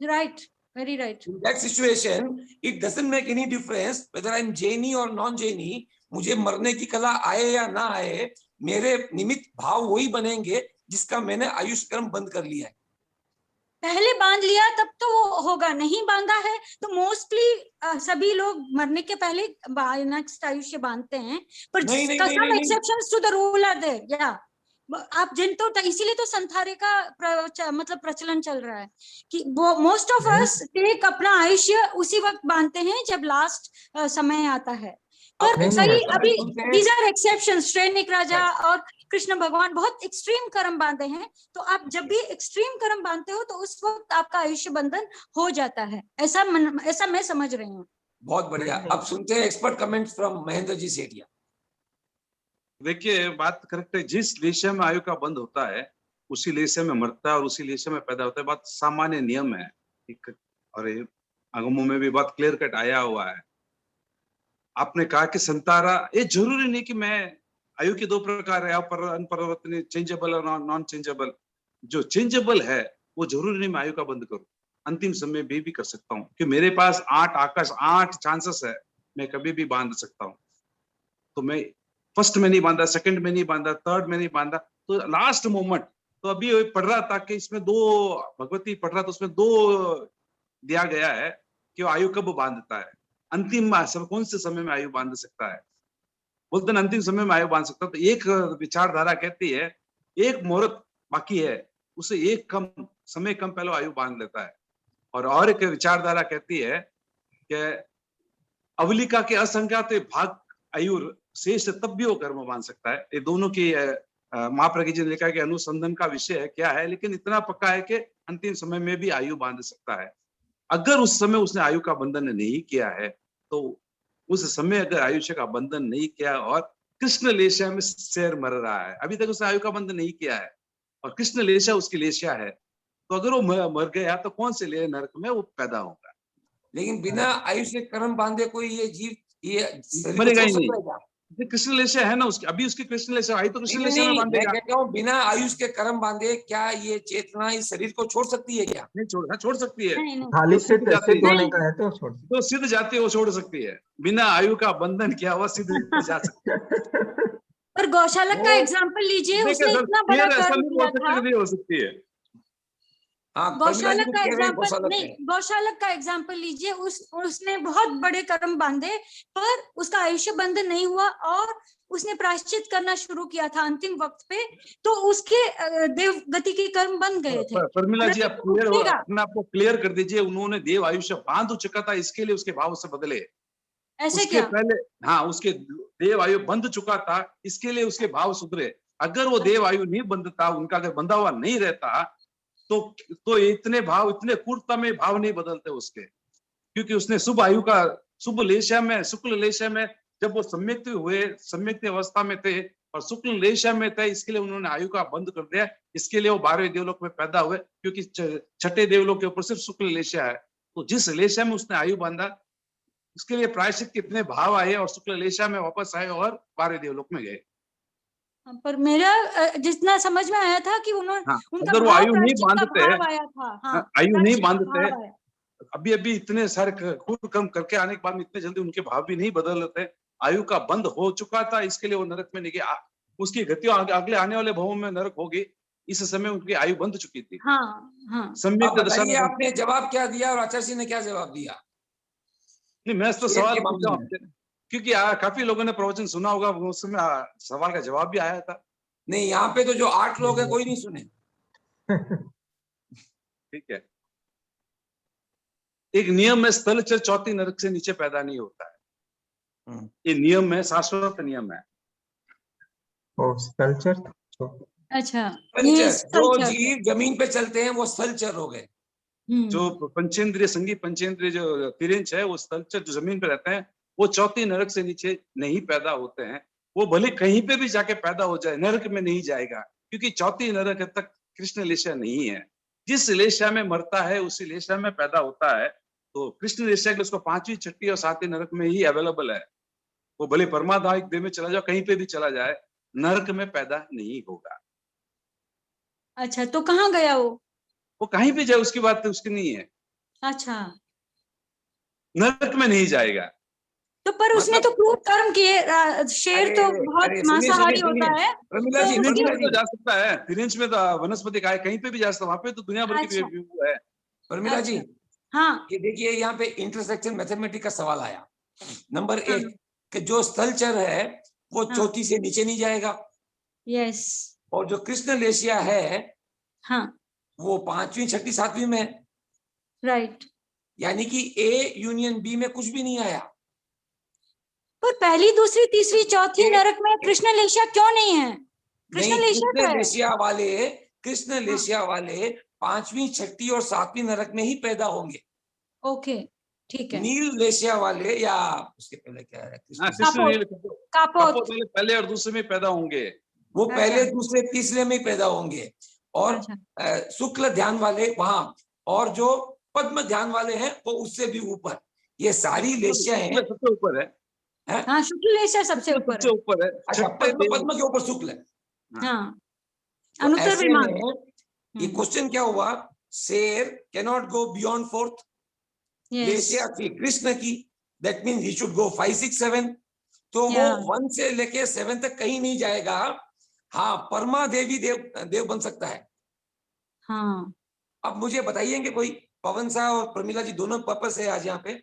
Right, very right. In that situation, it doesn't make any difference whether I'm Jaini or non-Jaini. मुझे मरने की कला आए या ना आए, मेरे निमित्त भाव वही बनेंगे जिसका मैंने आयुष कर्म बंद कर लिया है। पहले बांध लिया तब तो वो होगा, नहीं बांधा है तो मोस्टली सभी लोग मरने के पहले नेक्स्ट आयुष्य बांधते हैं, पर नहीं, नहीं, some नहीं, exceptions to the rule are there, या आप जिन तो इसीलिए तो संथारे का मतलब प्रचलन चल रहा है कि वो मोस्ट ऑफ अस टेक अपना आयुष्य उसी वक्त बांधते हैं जब लास्ट समय आता है। पर नहीं, कई नहीं, अभी सुनते हैं। these are exceptions, श्रेनिक राजा और कृष्ण भगवान बहुत एक्सट्रीम कर्म बांधे हैं, तो आप जब भी एक्सट्रीम कर्म बांधते हो तो उस वक्त आपका आयुष्य बंधन हो जाता है, ऐसा मैं समझ रही हूँ। बहुत बढ़िया। अब सुनते हैं expert comments from Mahendra ji Sethia. देखिए, बात करेक्ट है। जिस लेशिया में आयु का बंध होता है उसी लेशिया में मरता है और उसी लेशिया में पैदा होता है। बात सामान्य नियम है, और ये आगमों में भी बहुत क्लियर कट आया हुआ है। आपने कहा कि संतारा, ये जरूरी नहीं कि मैं आयु के दो प्रकार है, अनपरिवर्तनीय, चेंजेबल और नॉन चेंजेबल। जो चेंजेबल है वो जरूरी नहीं मैं आयु का बंद करूं, अंतिम समय भी कर सकता हूं, कि मेरे पास 8 चांसेस है, मैं कभी भी बांध सकता हूं। तो मैं फर्स्ट में नहीं बांधा, सेकंड में नहीं बांधा, थर्ड में नहीं बांधा, तो लास्ट मोमेंट, तो अभी पढ़ रहा था कि इसमें दो, भगवती पढ़ रहा था उसमें दो दिया गया है कि वो आयु कब बांधता है, अंतिम कौन से समय में आयु बांध सकता है। बोलते अंतिम समय में आयु बांध सकता है। तो एक विचारधारा कहती है एक मुहूर्त बाकी है उसे एक कम समय कम पहले आयु बांध लेता है, और एक विचारधारा कहती है कि अवलिका के असंख्यात भाग आयु शेष तब भी वो कर्म बांध सकता है। ये दोनों की महाप्रज्ञ जी ने लिखा कि अनुसंधान का विषय है क्या है, लेकिन इतना पक्का है कि अंतिम समय में भी आयु बांध सकता है। अगर उस समय उसने आयु का बंधन नहीं किया है, तो उस समय अगर आयुष्य का बंधन नहीं किया और कृष्ण लेशिया में शेर मर रहा है, अभी तक उसने आयु का बंधन नहीं किया है और कृष्ण लेशिया उसकी लेशिया है, तो अगर वो मर गया तो कौन से ले नरक में वो पैदा होगा। लेकिन बिना आयुष के कर्म बांधे कोई ये जीव ये मरेगा ही नहीं। कृष्ण लेशिया है ना उसकी, अभी उसकी कृष्ण लेशिया आई तो कृष्ण लेशिया में मैं बांधेगा। कहता हूँ बिना आयुष के कर्म बांधे क्या ये चेतना इस शरीर को छोड़ सकती है क्या? नहीं छोड़ सकती है। नहीं, नहीं, खाली सिद्ध जाती है। होने का है तो छोड़ तो सिद्ध जाती है वो छोड़ सकती है, बिना आयु का बंधन किया हुआ सिद्ध जा सकती है। पर गौशालक का एग्जाम्पल लीजिए, देखिए उसने सर, इतना बड़ा फिर ऐसा कर्म नहीं किया बोल सकते था। कि नहीं हो सकती है। हाँ, गौशालक का एग्जाम्पल गौशालक नहीं, है। गौशालक का एग्जाम्पल लीजिए, उसने बहुत बड़े कर्म बांधे पर उसका आयुष्य बंधन नहीं हुआ और उसने प्रायश्चित करना शुरू किया था अंतिम वक्त पे, तो उसके देव गति के कर्म बन गए थे। परमिला जी, आप क्लियर उठेगा। अपने आपको क्लियर कर दीजिए। उन्होंने देव आयुष्य बांध चुका था, इसके लिए उसके भाव से बदले। ऐसे उसके क्या? पहले हाँ, उसके देव आयु बंध चुका था, इसके लिए उसके भाव सुधरे। अगर वो देव आयु नहीं बंधता, उनका अगर बंधा हुआ नहीं रहता, तो इतने भाव, इतने क्रूरता में भाव नहीं बदलते उसके, क्योंकि उसने शुभ आयु का, शुभ लेशिया में, शुक्ल लेशिया में जब वो सम्यक्त हुए, सम्यक्त अवस्था में थे और शुक्ल लेशिया में थे, इसके लिए उन्होंने आयु का बंद कर दिया। इसके लिए वो 12वें देवलोक में पैदा हुए, क्योंकि छठे देवलोक के ऊपर सिर्फ शुक्ल लेशिया है। तो जिस लेशिया में उसने आयु बांधा, उसके लिए प्रायश्चित कितने भाव आए और शुक्ल लेशिया में वापस आए और 12वें देवलोक में गए। पर मेरा जितना समझ में आया था कि उन्होंने उनका अगर वो आयु नहीं बांधते, आया था। हाँ, आयु नहीं बांधते, अभी इतने सारे क्रूर कर्म करके आने के बाद इतने जल्दी उनके भाव भी नहीं बदलते। आयु का बंद हो चुका था, इसके लिए वो नरक में नहीं गया। उसकी गतियों अगले आने वाले भावों में नरक होगी, इस समय उनकी आयु बंध चुकी थी। हाँ। सम्यक दशा में आपने जवाब क्या दिया और आचार्य जी ने क्या जवाब दिया? नहीं, मैं तो सवाल पूछा क्योंकि काफी लोगों ने प्रवचन सुना होगा, उसमें सवाल का जवाब भी आया था। नहीं, यहाँ पे तो जो 8 लोग हैं कोई नहीं सुने। ठीक है, एक नियम है, स्थलचर चौथी नरक से नीचे पैदा नहीं होता है। ये नियम है, शाश्वत नियम है। कल्चर अच्छा, स्थलचर, ये जो स्थलचर है। जीव जमीन पे चलते हैं वो स्थलचर हो गए। जो पंचेंद्रिय संगी पंचेंद्रिय जो तिरिंच है, वो स्थलचर जो जमीन पे रहते हैं, वो चौथी नरक से नीचे नहीं पैदा होते हैं। वो भले कहीं पे भी जाके पैदा हो जाए, नरक में नहीं जाएगा, क्योंकि चौथी नरक तक कृष्ण लेशा नहीं है। जिस लेशा में मरता है उसी लेशा में पैदा होता है। तो कृष्ण लेशा के लिए उसको 5वीं, 6वीं और 7वीं नरक में ही अवेलेबल है। वो भले परमाधायक देह में चला जाए, कहीं पे भी चला जाए, नरक में पैदा नहीं होगा। अच्छा, तो कहाँ गया वो कहीं भी जाए उसकी बात उसकी नहीं है, अच्छा, नरक में नहीं जाएगा। तो पर उसने तो क्रूर कर्म किए। शेर तो बहुत सुनिए, मांसाहारी सुनिए, होता है। प्रमिला जी, तो तिरिंच प्रमिला में तो जी, जा सकता है, तिरिंच में तो वनस्पति काय कहीं पे भी जा सकता है, वहां पे तो दुनिया भर की अच्छा। व्यू है। प्रमिला जी, हाँ, ये देखिए यहाँ पे इंटरसेक्शन मैथमेटिक्स का सवाल आया। नंबर हाँ। 1 कि जो स्थलचर है वो हाँ। चौथी से नीचे नहीं जाएगा, यस, और जो कृष्ण लेशिया है हाँ, वो 5वीं, 6वीं, 7वीं में, राइट। यानी कि ए यूनियन बी में कुछ भी नहीं आया। पर पहली, दूसरी, तीसरी, चौथी ये- नरक में कृष्ण लेशा क्यों नहीं है? कृष्ण नहीं, लेशा कृष्ण है। लेशिया वाले 5वीं, 6वीं और 7वीं नरक में ही पैदा होंगे। ओके, ठीक है। नील लेशिया वाले, या उसके पहले क्या है, कृष्ण हाँ, लेशिया, कृष्ण नील कापोत। कापोत वाले पहले और दूसरे में पैदा होंगे। वो अच्छा। पहले, दूसरे, तीसरे में ही पैदा होंगे। और अच्छा। शुक्ल ध्यान वाले वहां, और जो पद्म ध्यान वाले हैं वो उससे भी ऊपर। ये सारी लेशिया हैं। सबसे ऊपर है। हाँ, शुक्ल लेशा सबसे ऊपर सबसे है। ऊपर है। अच्छा, छठे पद्म के ऊपर शुक्ल है। हाँ, तो अनुत्तर ऐसे विमान। में ये क्वेश्चन क्या हुआ, शेर कैनॉट गो बियॉन्ड 4th, लेशिया थी कृष्ण की, that means he should go 5, 6, 7। तो वो 1 से लेके 7 तक कहीं नहीं जाएगा। हाँ, परमा देवी देव बन सकता है। हाँ, अब मुझे बताइए कोई, पवन साहब और प्रमिला जी दोनों पर्पस है आज यहाँ पे,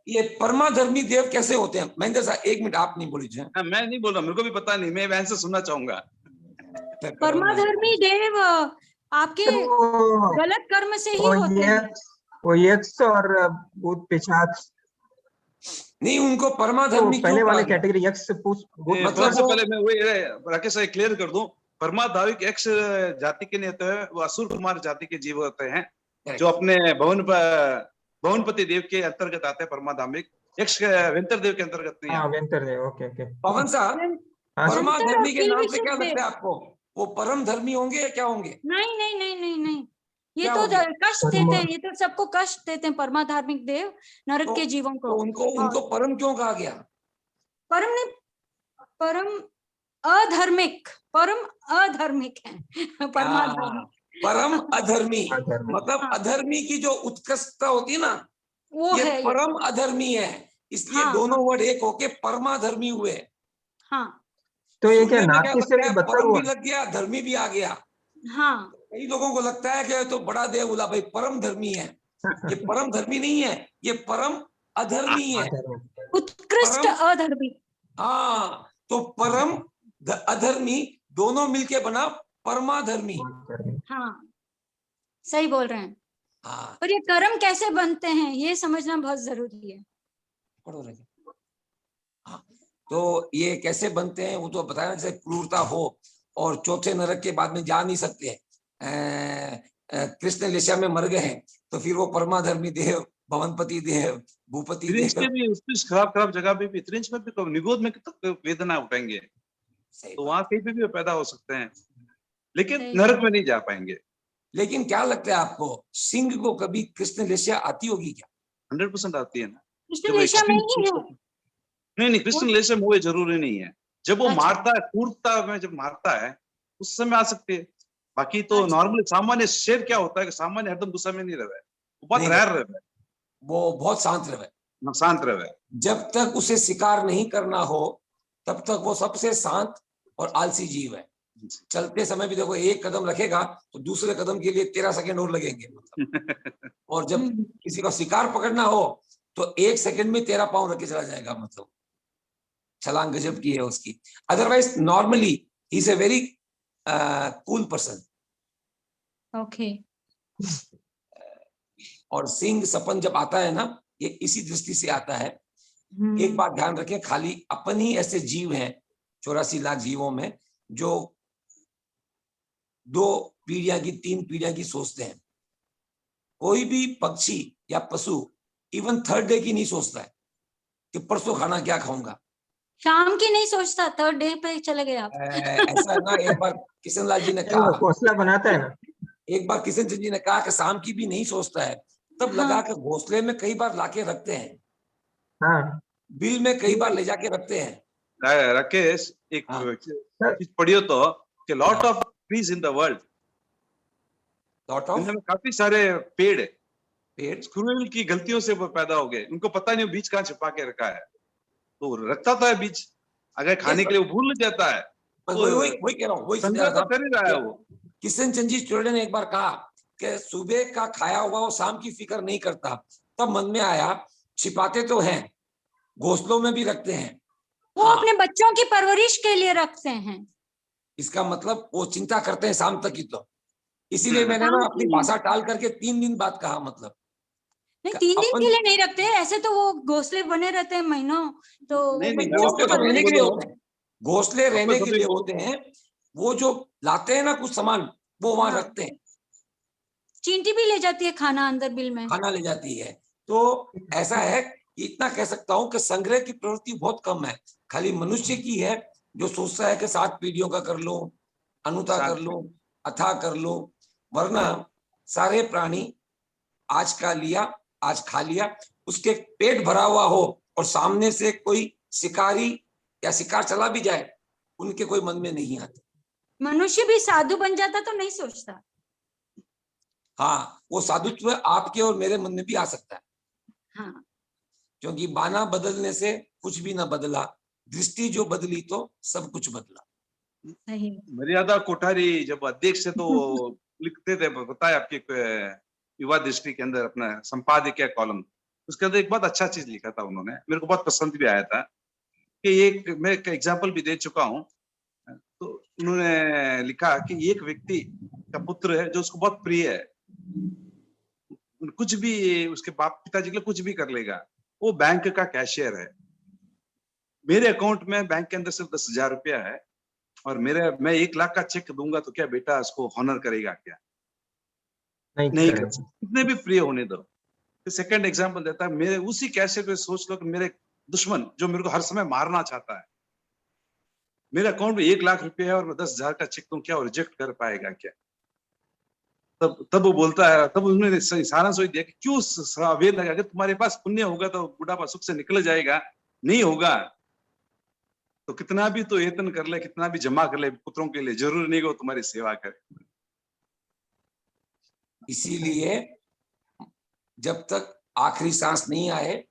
ये परमाधर्मी देव कैसे होते हैं? महेंद्र साहब 1 मिनट, आप नहीं बोलीजिए। हाँ, मैं नहीं बोल रहा, मेरे को भी पता नहीं, मैं आंसर सुनना चाहूंगा। परमाधर्मी देव आपके गलत कर्म से ही होते हैं। वो यक्ष और भूत पिशाच, नहीं, उनको तो परमाधर्मी पहले क्यों वाले कहा गया? कैटेगरी यक्ष भूत मतलब सबसे वो- पहले मैं वही राकेश भाई क्लियर कर दूं, परमाधाविक यक्ष जाति के नहीं होते हैं, वो असुर कुमार जाति के जीव होते हैं, जो अपने भवनपति देव के अंतर्गत आते हैं। परमाधामिक यक्ष वेंतर देव के अंतर्गत नहीं हाँ, आते। वेंतर देव, ओके। पवन साहब, हाँ, परमाधर्मी के नाम से किल क्या विशुद्ध लगता है आपको? वो परम धर्मी होंगे या क्या होंगे? नहीं, नहीं, नहीं, नहीं, नहीं, ये क्या तो हो गया? कष्ट देते हैं, ये तो सबको कष्ट देते हैं परमाधार्मिक देव, नरक के जीवों तो को। उनको परम क्यों कहा गया? परम ने परम अधर्मिक है परमाधार्मिक। परम अधर्मी, अधर्मी। मतलब हाँ। अधर्मी की जो उत्कृष्टता होती है ना, वो ये है ये। परम अधर्मी है, इसलिए हाँ, दोनों वर्ड एक होके परमाधर्मी हुए। हाँ, तो ये क्या सुनने में नाती से लगता भी है, बदतर परम हुआ? भी लग गया, धर्मी भी आ गया। हाँ, कई लोगों को लगता है कि तो बड़ा देव बोला भाई परम धर्मी है। ये परम धर्मी नहीं है, ये परम अधर्मी है। उत्कृष्ट परम- अधर्मी। हाँ, तो परम अधर्मी दोनों मिलके बना परमाधर्मी। हाँ, सही बोल रहे हैं। हाँ, पर ये कर्म कैसे बनते हैं ये समझना बहुत जरूरी है। पढ़ो रहे। हाँ, तो ये कैसे बनते हैं वो तो बताया, जैसे क्रूरता हो और चौथे नरक के बाद में जा नहीं सकते, कृष्ण लेशा में मर गए हैं, तो फिर वो परमाधर्मी देव, भवनपति देव, भूपति त्रिंच देव। के भी उस खराब जगह पे भी, त्रिंच में भी तो निगोद में तो वेदना उठाएंगे, तो वहां कहीं पे भी वो पैदा हो सकते हैं, लेकिन सही। नरक में नहीं जा पाएंगे। लेकिन क्या लगता है आपको, सिंह को कभी कृष्ण लेशा आती होगी क्या? 100% आती है ना। कृष्ण जब वो लेशा में extreme ही है। नहीं, कृष्ण लेशा में वो जरूरी नहीं है। जब वो अच्छा। मारता है, क्रूरता में जब मारता है उस समय आ सकती है। बाकी तो अच्छा। नॉर्मली सामान्य शेर क्या होता है कि सामान्य हरदम गुस्सा में नहीं रहे, वो बहुत नहीं रैर रहे, वो बहुत शांत रहे। शांत रहे। जब तक उसे शिकार नहीं करना हो तब तक वो सबसे शांत और आलसी जीव है। चलते समय भी देखो, 1 कदम रखेगा तो दूसरे कदम के लिए 13 सेकंड और लगेंगे। और जब किसी का शिकार पकड़ना हो तो 1 सेकंड में 13 पाँव रख के चला जाएगा, मतलब छलांग गजब की है उसकी। Otherwise normally he is a very cool person. Okay. और सिंह सपन जब आता है ना, ये इसी दृष्टि से आता है। एक बात ध्यान रखें, खाली अपन ही ऐसे जीव हैं 84 लाख जीवों में जो 2 पीढ़ियां की 3 पीढ़ियां की सोचते हैं। कोई भी पक्षी या पशु इवन थर्ड डे की नहीं सोचता है कि परसों खाना क्या खाऊंगा। शाम की नहीं सोचता, थर्ड डे पे चले गए आप। ऐसा है ना, एक बार किशन लाल जी ने वो कहा, घोंसला बनाता है ना। एक बार किशन जी ने कहा कि शाम की भी नहीं सोचता है, तब हाँ। लगा के घोंसले में कई बार लाके रखते हैं, हाँ बिल में कई बार ले जाके रखते हैं। राकेश, एक हाँ। चीज पढ़ियो तो कि lot of trees in the world, lot of दुनिया में काफी सारे पेड़ पेड़ स्क्रूल की गलतियों से वो पैदा हो गए, उनको पता नहीं वो बीज कहाँ छिपा के रखा है, तो रखता था बीज, अगर खाने के लिए वो भूल जाता है बस तो वही कह रहा हूँ, वही संग्रह तो कर ही रहा है वो। किशन चंद जी स्टूडेंट ने एक बार कहा कि सुबह का खाया हुआ वो शाम की फिक्र नहीं करता। तब मन में आया, छिपाते तो हैं, घोंसलों में भी रखते हैं। वो हाँ, अपने बच्चों की परवरिश के लिए रखते हैं। इसका मतलब वो चिंता करते हैं शाम तक ही। तो इसीलिए मैंने ना अपनी भाषा टाल करके 3 दिन बाद कहा, मतलब नहीं, 3 दिन के लिए नहीं रखते, ऐसे तो वो घोंसले बने रहते हैं महीनों। तो नहीं, नहीं, बच्चों घोंसले की तो रहने के लिए बोलो। होते हैं, घोंसले रहने के लिए होते हैं। वो जो लाते हैं ना कुछ सामान, वो वहां हाँ। रखते हैं। चींटी भी ले जाती है खाना अंदर बिल में। खाना ले जाती है। तो ऐसा है कि इतना कह सकता हूं कि संग्रह की प्रवृत्ति बहुत कम है, खाली मनुष्य की है, जो सोचता है कि 7 पीढ़ियों का कर लो, अनुता कर लो, अथा कर लो। वरना सारे प्राणी आज का लिया, आज खा लिया, उसके पेट भरा हुआ हो और सामने से कोई शिकारी या शिकार चला भी जाए, उनके कोई मन में नहीं आता। मनुष्य भी साधु बन जाता तो नहीं सोचता। हाँ, वो साधुत्व आपके और मेरे मन में भी आ सकता है। हाँ। क्योंकि बाना बदलने से कुछ भी ना बदला, दृष्टि जो बदली तो सब कुछ बदला। सही। मर्यादा कोठारी जब अध्यक्ष से तो लिखते थे, बताया आपके युवा दृष्टि के अंदर अपना संपादकीय कॉलम, उसके अंदर एक बहुत अच्छा चीज लिखा था उन्होंने, मेरे को बहुत पसंद भी आया था कि एक मैं एक एग्जाम्पल भी दे चुका हूँ। तो उन्होंने लिखा कि एक व्यक्ति का पुत्र है जो उसको बहुत प्रिय है, कुछ भी उसके बाप पिताजी के लिए कुछ भी कर लेगा, वो बैंक का कैशियर है। मेरे अकाउंट में बैंक के अंदर सिर्फ 10,000 रुपया है और मैं 1 लाख का चेक दूंगा तो क्या बेटा उसको हॉनर करेगा क्या? नहीं कर सकते, कितने भी प्रिय होने दो। तो सेकंड एग्जांपल देता है, मेरे उसी कैशियर पे सोच लो कि मेरे दुश्मन जो मेरे को हर समय मारना चाहता है, मेरे अकाउंट में 1 लाख रुपया है और मैं 10,000 का चेक दूं, क्या वो रिजेक्ट कर पाएगा क्या? तब वो बोलता है, तब उन्होंने सारा सोच दिया कि क्यों अवेयर लगा, अगर तुम्हारे पास पुण्य होगा तो बुढ़ापा सुख से निकल जाएगा, नहीं होगा तो कितना भी तो यत्न कर ले, कितना भी जमा कर ले पुत्रों के लिए, जरूरी नहीं कि वो तुम्हारी सेवा करे। इसीलिए जब तक आखिरी सांस नहीं आए,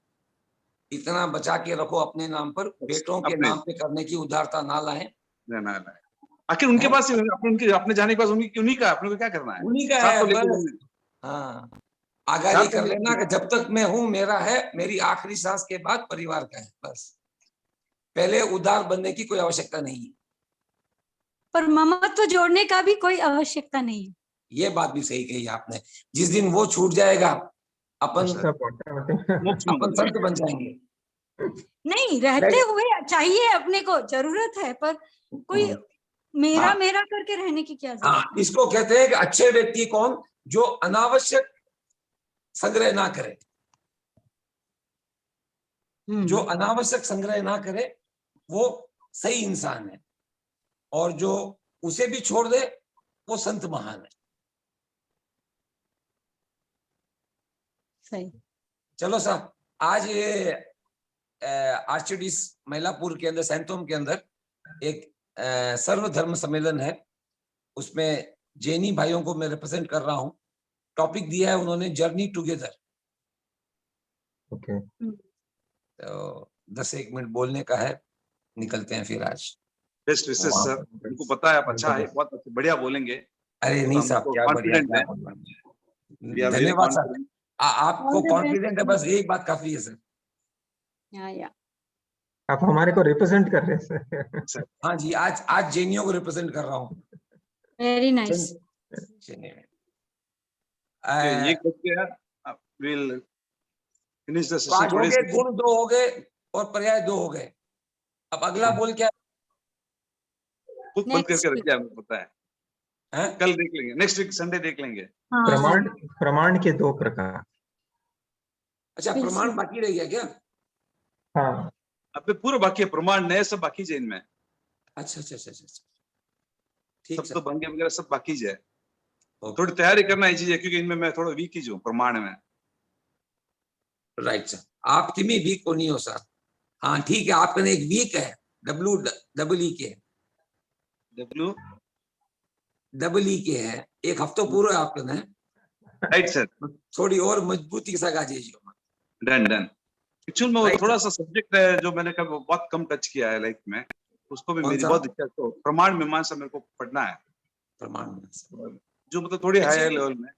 इतना बचा के रखो अपने नाम पर, बेटों के नाम पे करने की उदारता ना लाएं। ना आखिर उनके पास अपने जाने के पास उन्हीं का, अपने को क्या करना है? उन्हीं का है बस। हाँ, आगाही कर लेना कि जब तक मैं हूं मेरा है, मेरी आखिरी सांस के बाद परिवार का है, बस। पहले उदार बनने की कोई आवश्यकता नहीं है, पर ममत्व जोड़ने का भी कोई आवश्यकता नहीं है। ये बात भी सही कही आपने। जिस दिन वो छूट जाएगा, अपन संत बन जाएंगे। नहीं, रहते हुए चाहिए, अपने को जरूरत है, पर कोई मेरा मेरा करके रहने की क्या जरूरत? हाँ, इसको कहते हैं कि अच्छे व्यक्ति कौन? जो अनावश्यक संग्रह ना करे, जो अनावश्यक संग्रह ना करे वो सही इंसान है, और जो उसे भी छोड़ दे वो संत महान है। सही। चलो साहब, आज ये आर्चडीस मैलापुर के अंदर, सैंतोम के अंदर एक सर्वधर्म सम्मेलन है, उसमें जैनी भाइयों को मैं रिप्रेजेंट कर रहा हूं। टॉपिक दिया है उन्होंने, जर्नी टुगेदर। ओके, तो 10-1 मिनट बोलने का है, निकलते हैं फिर आज। बेस्ट विशेष सर, उनको पता है आप अच्छा है, बहुत बढ़िया बोलेंगे। अरे नहीं साहब, क्या बढ़िया, क्या धन्यवाद सर। आपको All the best. कॉन्फिडेंट है, बस एक बात काफी है सर। या आप हमारे को रिप्रेजेंट कर रहे हैं सर। हाँ जी, आज जेनियो को रिप्रेजेंट कर रहा हूँ। Very nice. ये करके विल फिनिश द 5 सेशन हो थोड़ी गए, गुण 2 हो गए और पर्याय 2 हो गए। अब अगला बोल क्या खुद बंद Next करके week. रखिए, हमें पता है। है? कल देख लेंगे, नेक्स्ट वीक संडे देख लेंगे। हाँ प्रमाण के 2 प्रकार। अच्छा, बिल्कुल। प्रमाण बाकी रह गया क्या? हाँ, अब पे पूरा बाकी है, प्रमाण नए सब बाकी है इनमें, अच्छा अच्छा अच्छा अच्छा, ठीक सब सर। तो भंगे वगैरह सब बाकी है। ओके, थोड़ी तैयारी करना ही चाहिए, क्योंकि इनमें मैं थोड़ा वीक ही हूँ प्रमाण में। राइट सर, आप में वीक को नहीं हो सर। हाँ ठीक है, आपका एक वीक है, डब्ल्यू के है, एक हफ्ता पूरा है आपका ना, राइट सर, थोड़ी और मजबूती के साथ आ जाइए। डन। एक्चुअल में वो Right, थोड़ा सा सब्जेक्ट है जो मैंने कभी बहुत कम टच किया है लाइफ में, उसको भी कौन मेरी सा? बहुत इच्छा है, तो प्रमाण मीमांसा मेरे को पढ़ना है, प्रमाण जो मतलब थोड़ी हायर Actually- लेवल में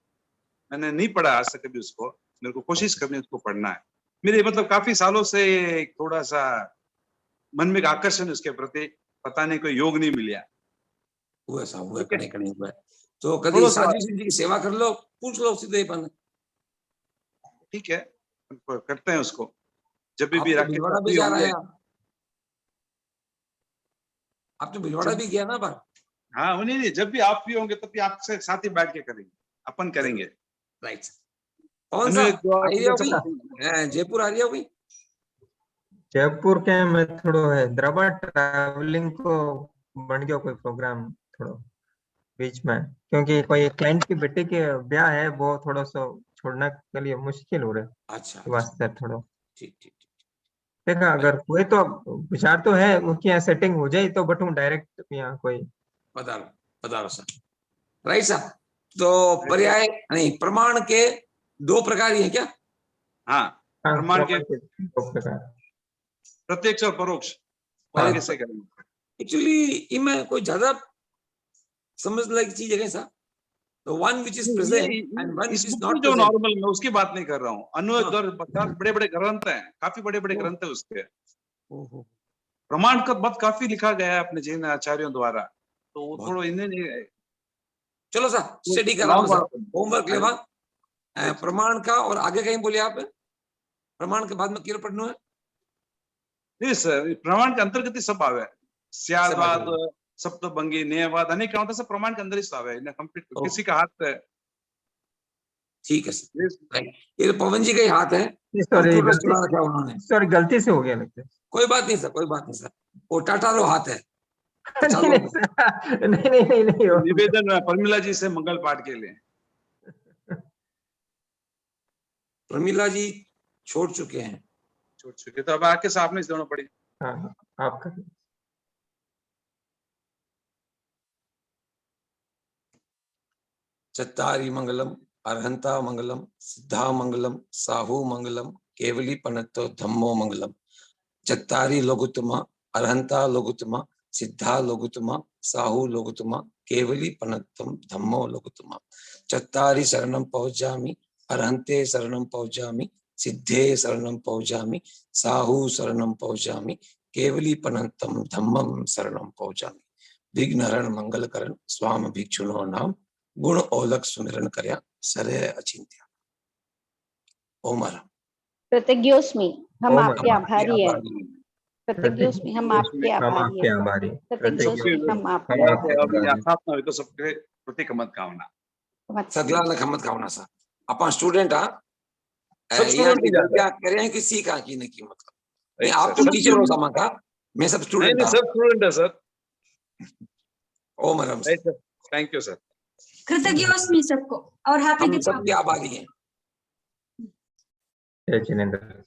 मैंने नहीं पढ़ा आज तक कभी उसको, मेरे को कोशिश करनी है उसको पढ़ना है। मेरे मतलब काफी सालों से एक थोड़ा सा मन में एक आकर्षण है उसके प्रति, पता नहीं कोई योग नहीं मिला। हुआ सा हुआ, ठीक है। कने हुआ है। तो कभी थोड़ा सा- साधु जी की सेवा कर लो, पूछ लो सीधे पन। ठीक है, करते हैं उसको, जब भी आप तो राकेश भिलवाड़ा भी free जा होंगे। रहे हैं, आप तो भिलवाड़ा भी गया ना पर। हाँ वो नहीं, जब भी आप फ्री होंगे तब भी आपसे साथ ही बैठ के करेंगे, अपन करेंगे। राइट, कौन सा आइडिया हुई? जयपुर आ रही हुई? जयपुर के मैं थोड़ा हैदराबाद ट्रैवलिंग को बन गया कोई प्रोग्राम थोड़ा बीच में, क्योंकि कोई क्लाइंट की बेटे के ब्याह है, वो थोड़ा सा छोड़ने के लिए मुश्किल हो रहा है। अच्छा, वास्ते थोड़ा ठीक ठीक ठीक, देखा, अगर हुए तो विचार तो है उनकी यहाँ सेटिंग हो जाए तो बटू डायरेक्ट यहाँ कोई। पधारो सर। राइट सर, तो पर्याय नहीं, प्रमाण के 2 प्रकार ही है क्या? हाँ, हाँ, प्रमाण के 2 प्रकार। प्रत्यक्ष और परोक्ष, हाँ। और कैसे करेंगे? एक्चुअली इनमें कोई ज्यादा समझ लायक चीज है कैसा? तो one which is present and one इस विच इज बुक नॉट में जो प्रेजेंट। नॉर्मल, मैं उसकी बात नहीं कर रहा हूँ। अन्वय हाँ। दौर बड़े बड़े ग्रंथ हैं, काफी बड़े बड़े ओह। ग्रंथ है उसके। ओहो, प्रमाण का मत काफी लिखा गया है अपने जैन आचार्यों द्वारा, तो वो बहुत। थोड़ा इन्हें चलो सर, स्टडी कर रहा हूँ सर, होमवर्क लेवा। प्रमाण का और आगे कहीं बोले आप, प्रमाण के बाद में क्लियर पढ़ना है। नहीं सर, प्रमाण के अंतर्गत ही सब आवे, स्यादवाद, सब सप्तभंगी, न्यायवाद, अनेक होता है, सब प्रमाण के अंदर ही सब आवे, इन्हें कंप्लीट ओह। किसी का हाथ है। ठीक है सर, राइट, ये तो पवन जी का ही हाथ है, सॉरी कंप्यूटर चला रखा है उन्होंने। गलती से हो गया लगता है। कोई बात नहीं सर, कोई बात नहीं सर, वो टाटा रो हाथ है। तो नहीं चलो, नहीं सर, नहीं निवेदन है परमिला जी से मंगल पाठ के लिए। प्रमिला जी छोड़ चुके हैं। छोड़ चुके तो अब आके सामने से दोनों पड़ी। हाँ, आपका चत्तारी मंगलम, अर्हंता मंगलम, सिद्धा मंगलम, साहू मंगलम, केवली पनत्तो धम्मो मंगलम। चत्तारी लोगुत्तमा, अर्हंता लोगुत्तमा, सिद्धा लोगुत्तमा, साहू लोगुत्तमा, केवली पनत्तम धम्मो लोगुत्तमा। चत्तारी शरणम पहुंचामि, अर्हंते शरणम पहुंचामि, सिद्धे शरणम पहुंचामि, साहू शरणम पहुंचामि, केवली पनत्तम धम्मम शरणम पहुंचामि। विघ्नहरण मंगलकरण स्वाम भिक्षुनो नाम, गुण ओलक सुमिरन करया सरे अचिंत्य। ओमर कृतज्ञोस्मि, हम ओम आपके आभारी हैं। आभारी। कृतज्ञोस्मि, हम आपके हम आभारी आपके हैं। आभारी। कृतज्ञोस्मि, हम आपके हम आभारी आपके आभारी। आस्थापना हुई तो सबके प्रति मत कामना। हैं। सदला खमत खावना सा अपन स्टूडेंट सब स्टूडेंट भी जाते क्या कह रहे हैं कि सीखा की नहीं की मतलब नहीं, हैं। आप तो सब टीचर हो student- समा का, मैं सब नहीं स्टूडेंट नहीं, था। सब स्टूडेंट है sir. Om sir, thank you sir. कृतज्ञोस्मि सबको और हैप्पी हम दीपावली। सबके आभारी हैं। जय जिनेंद्र।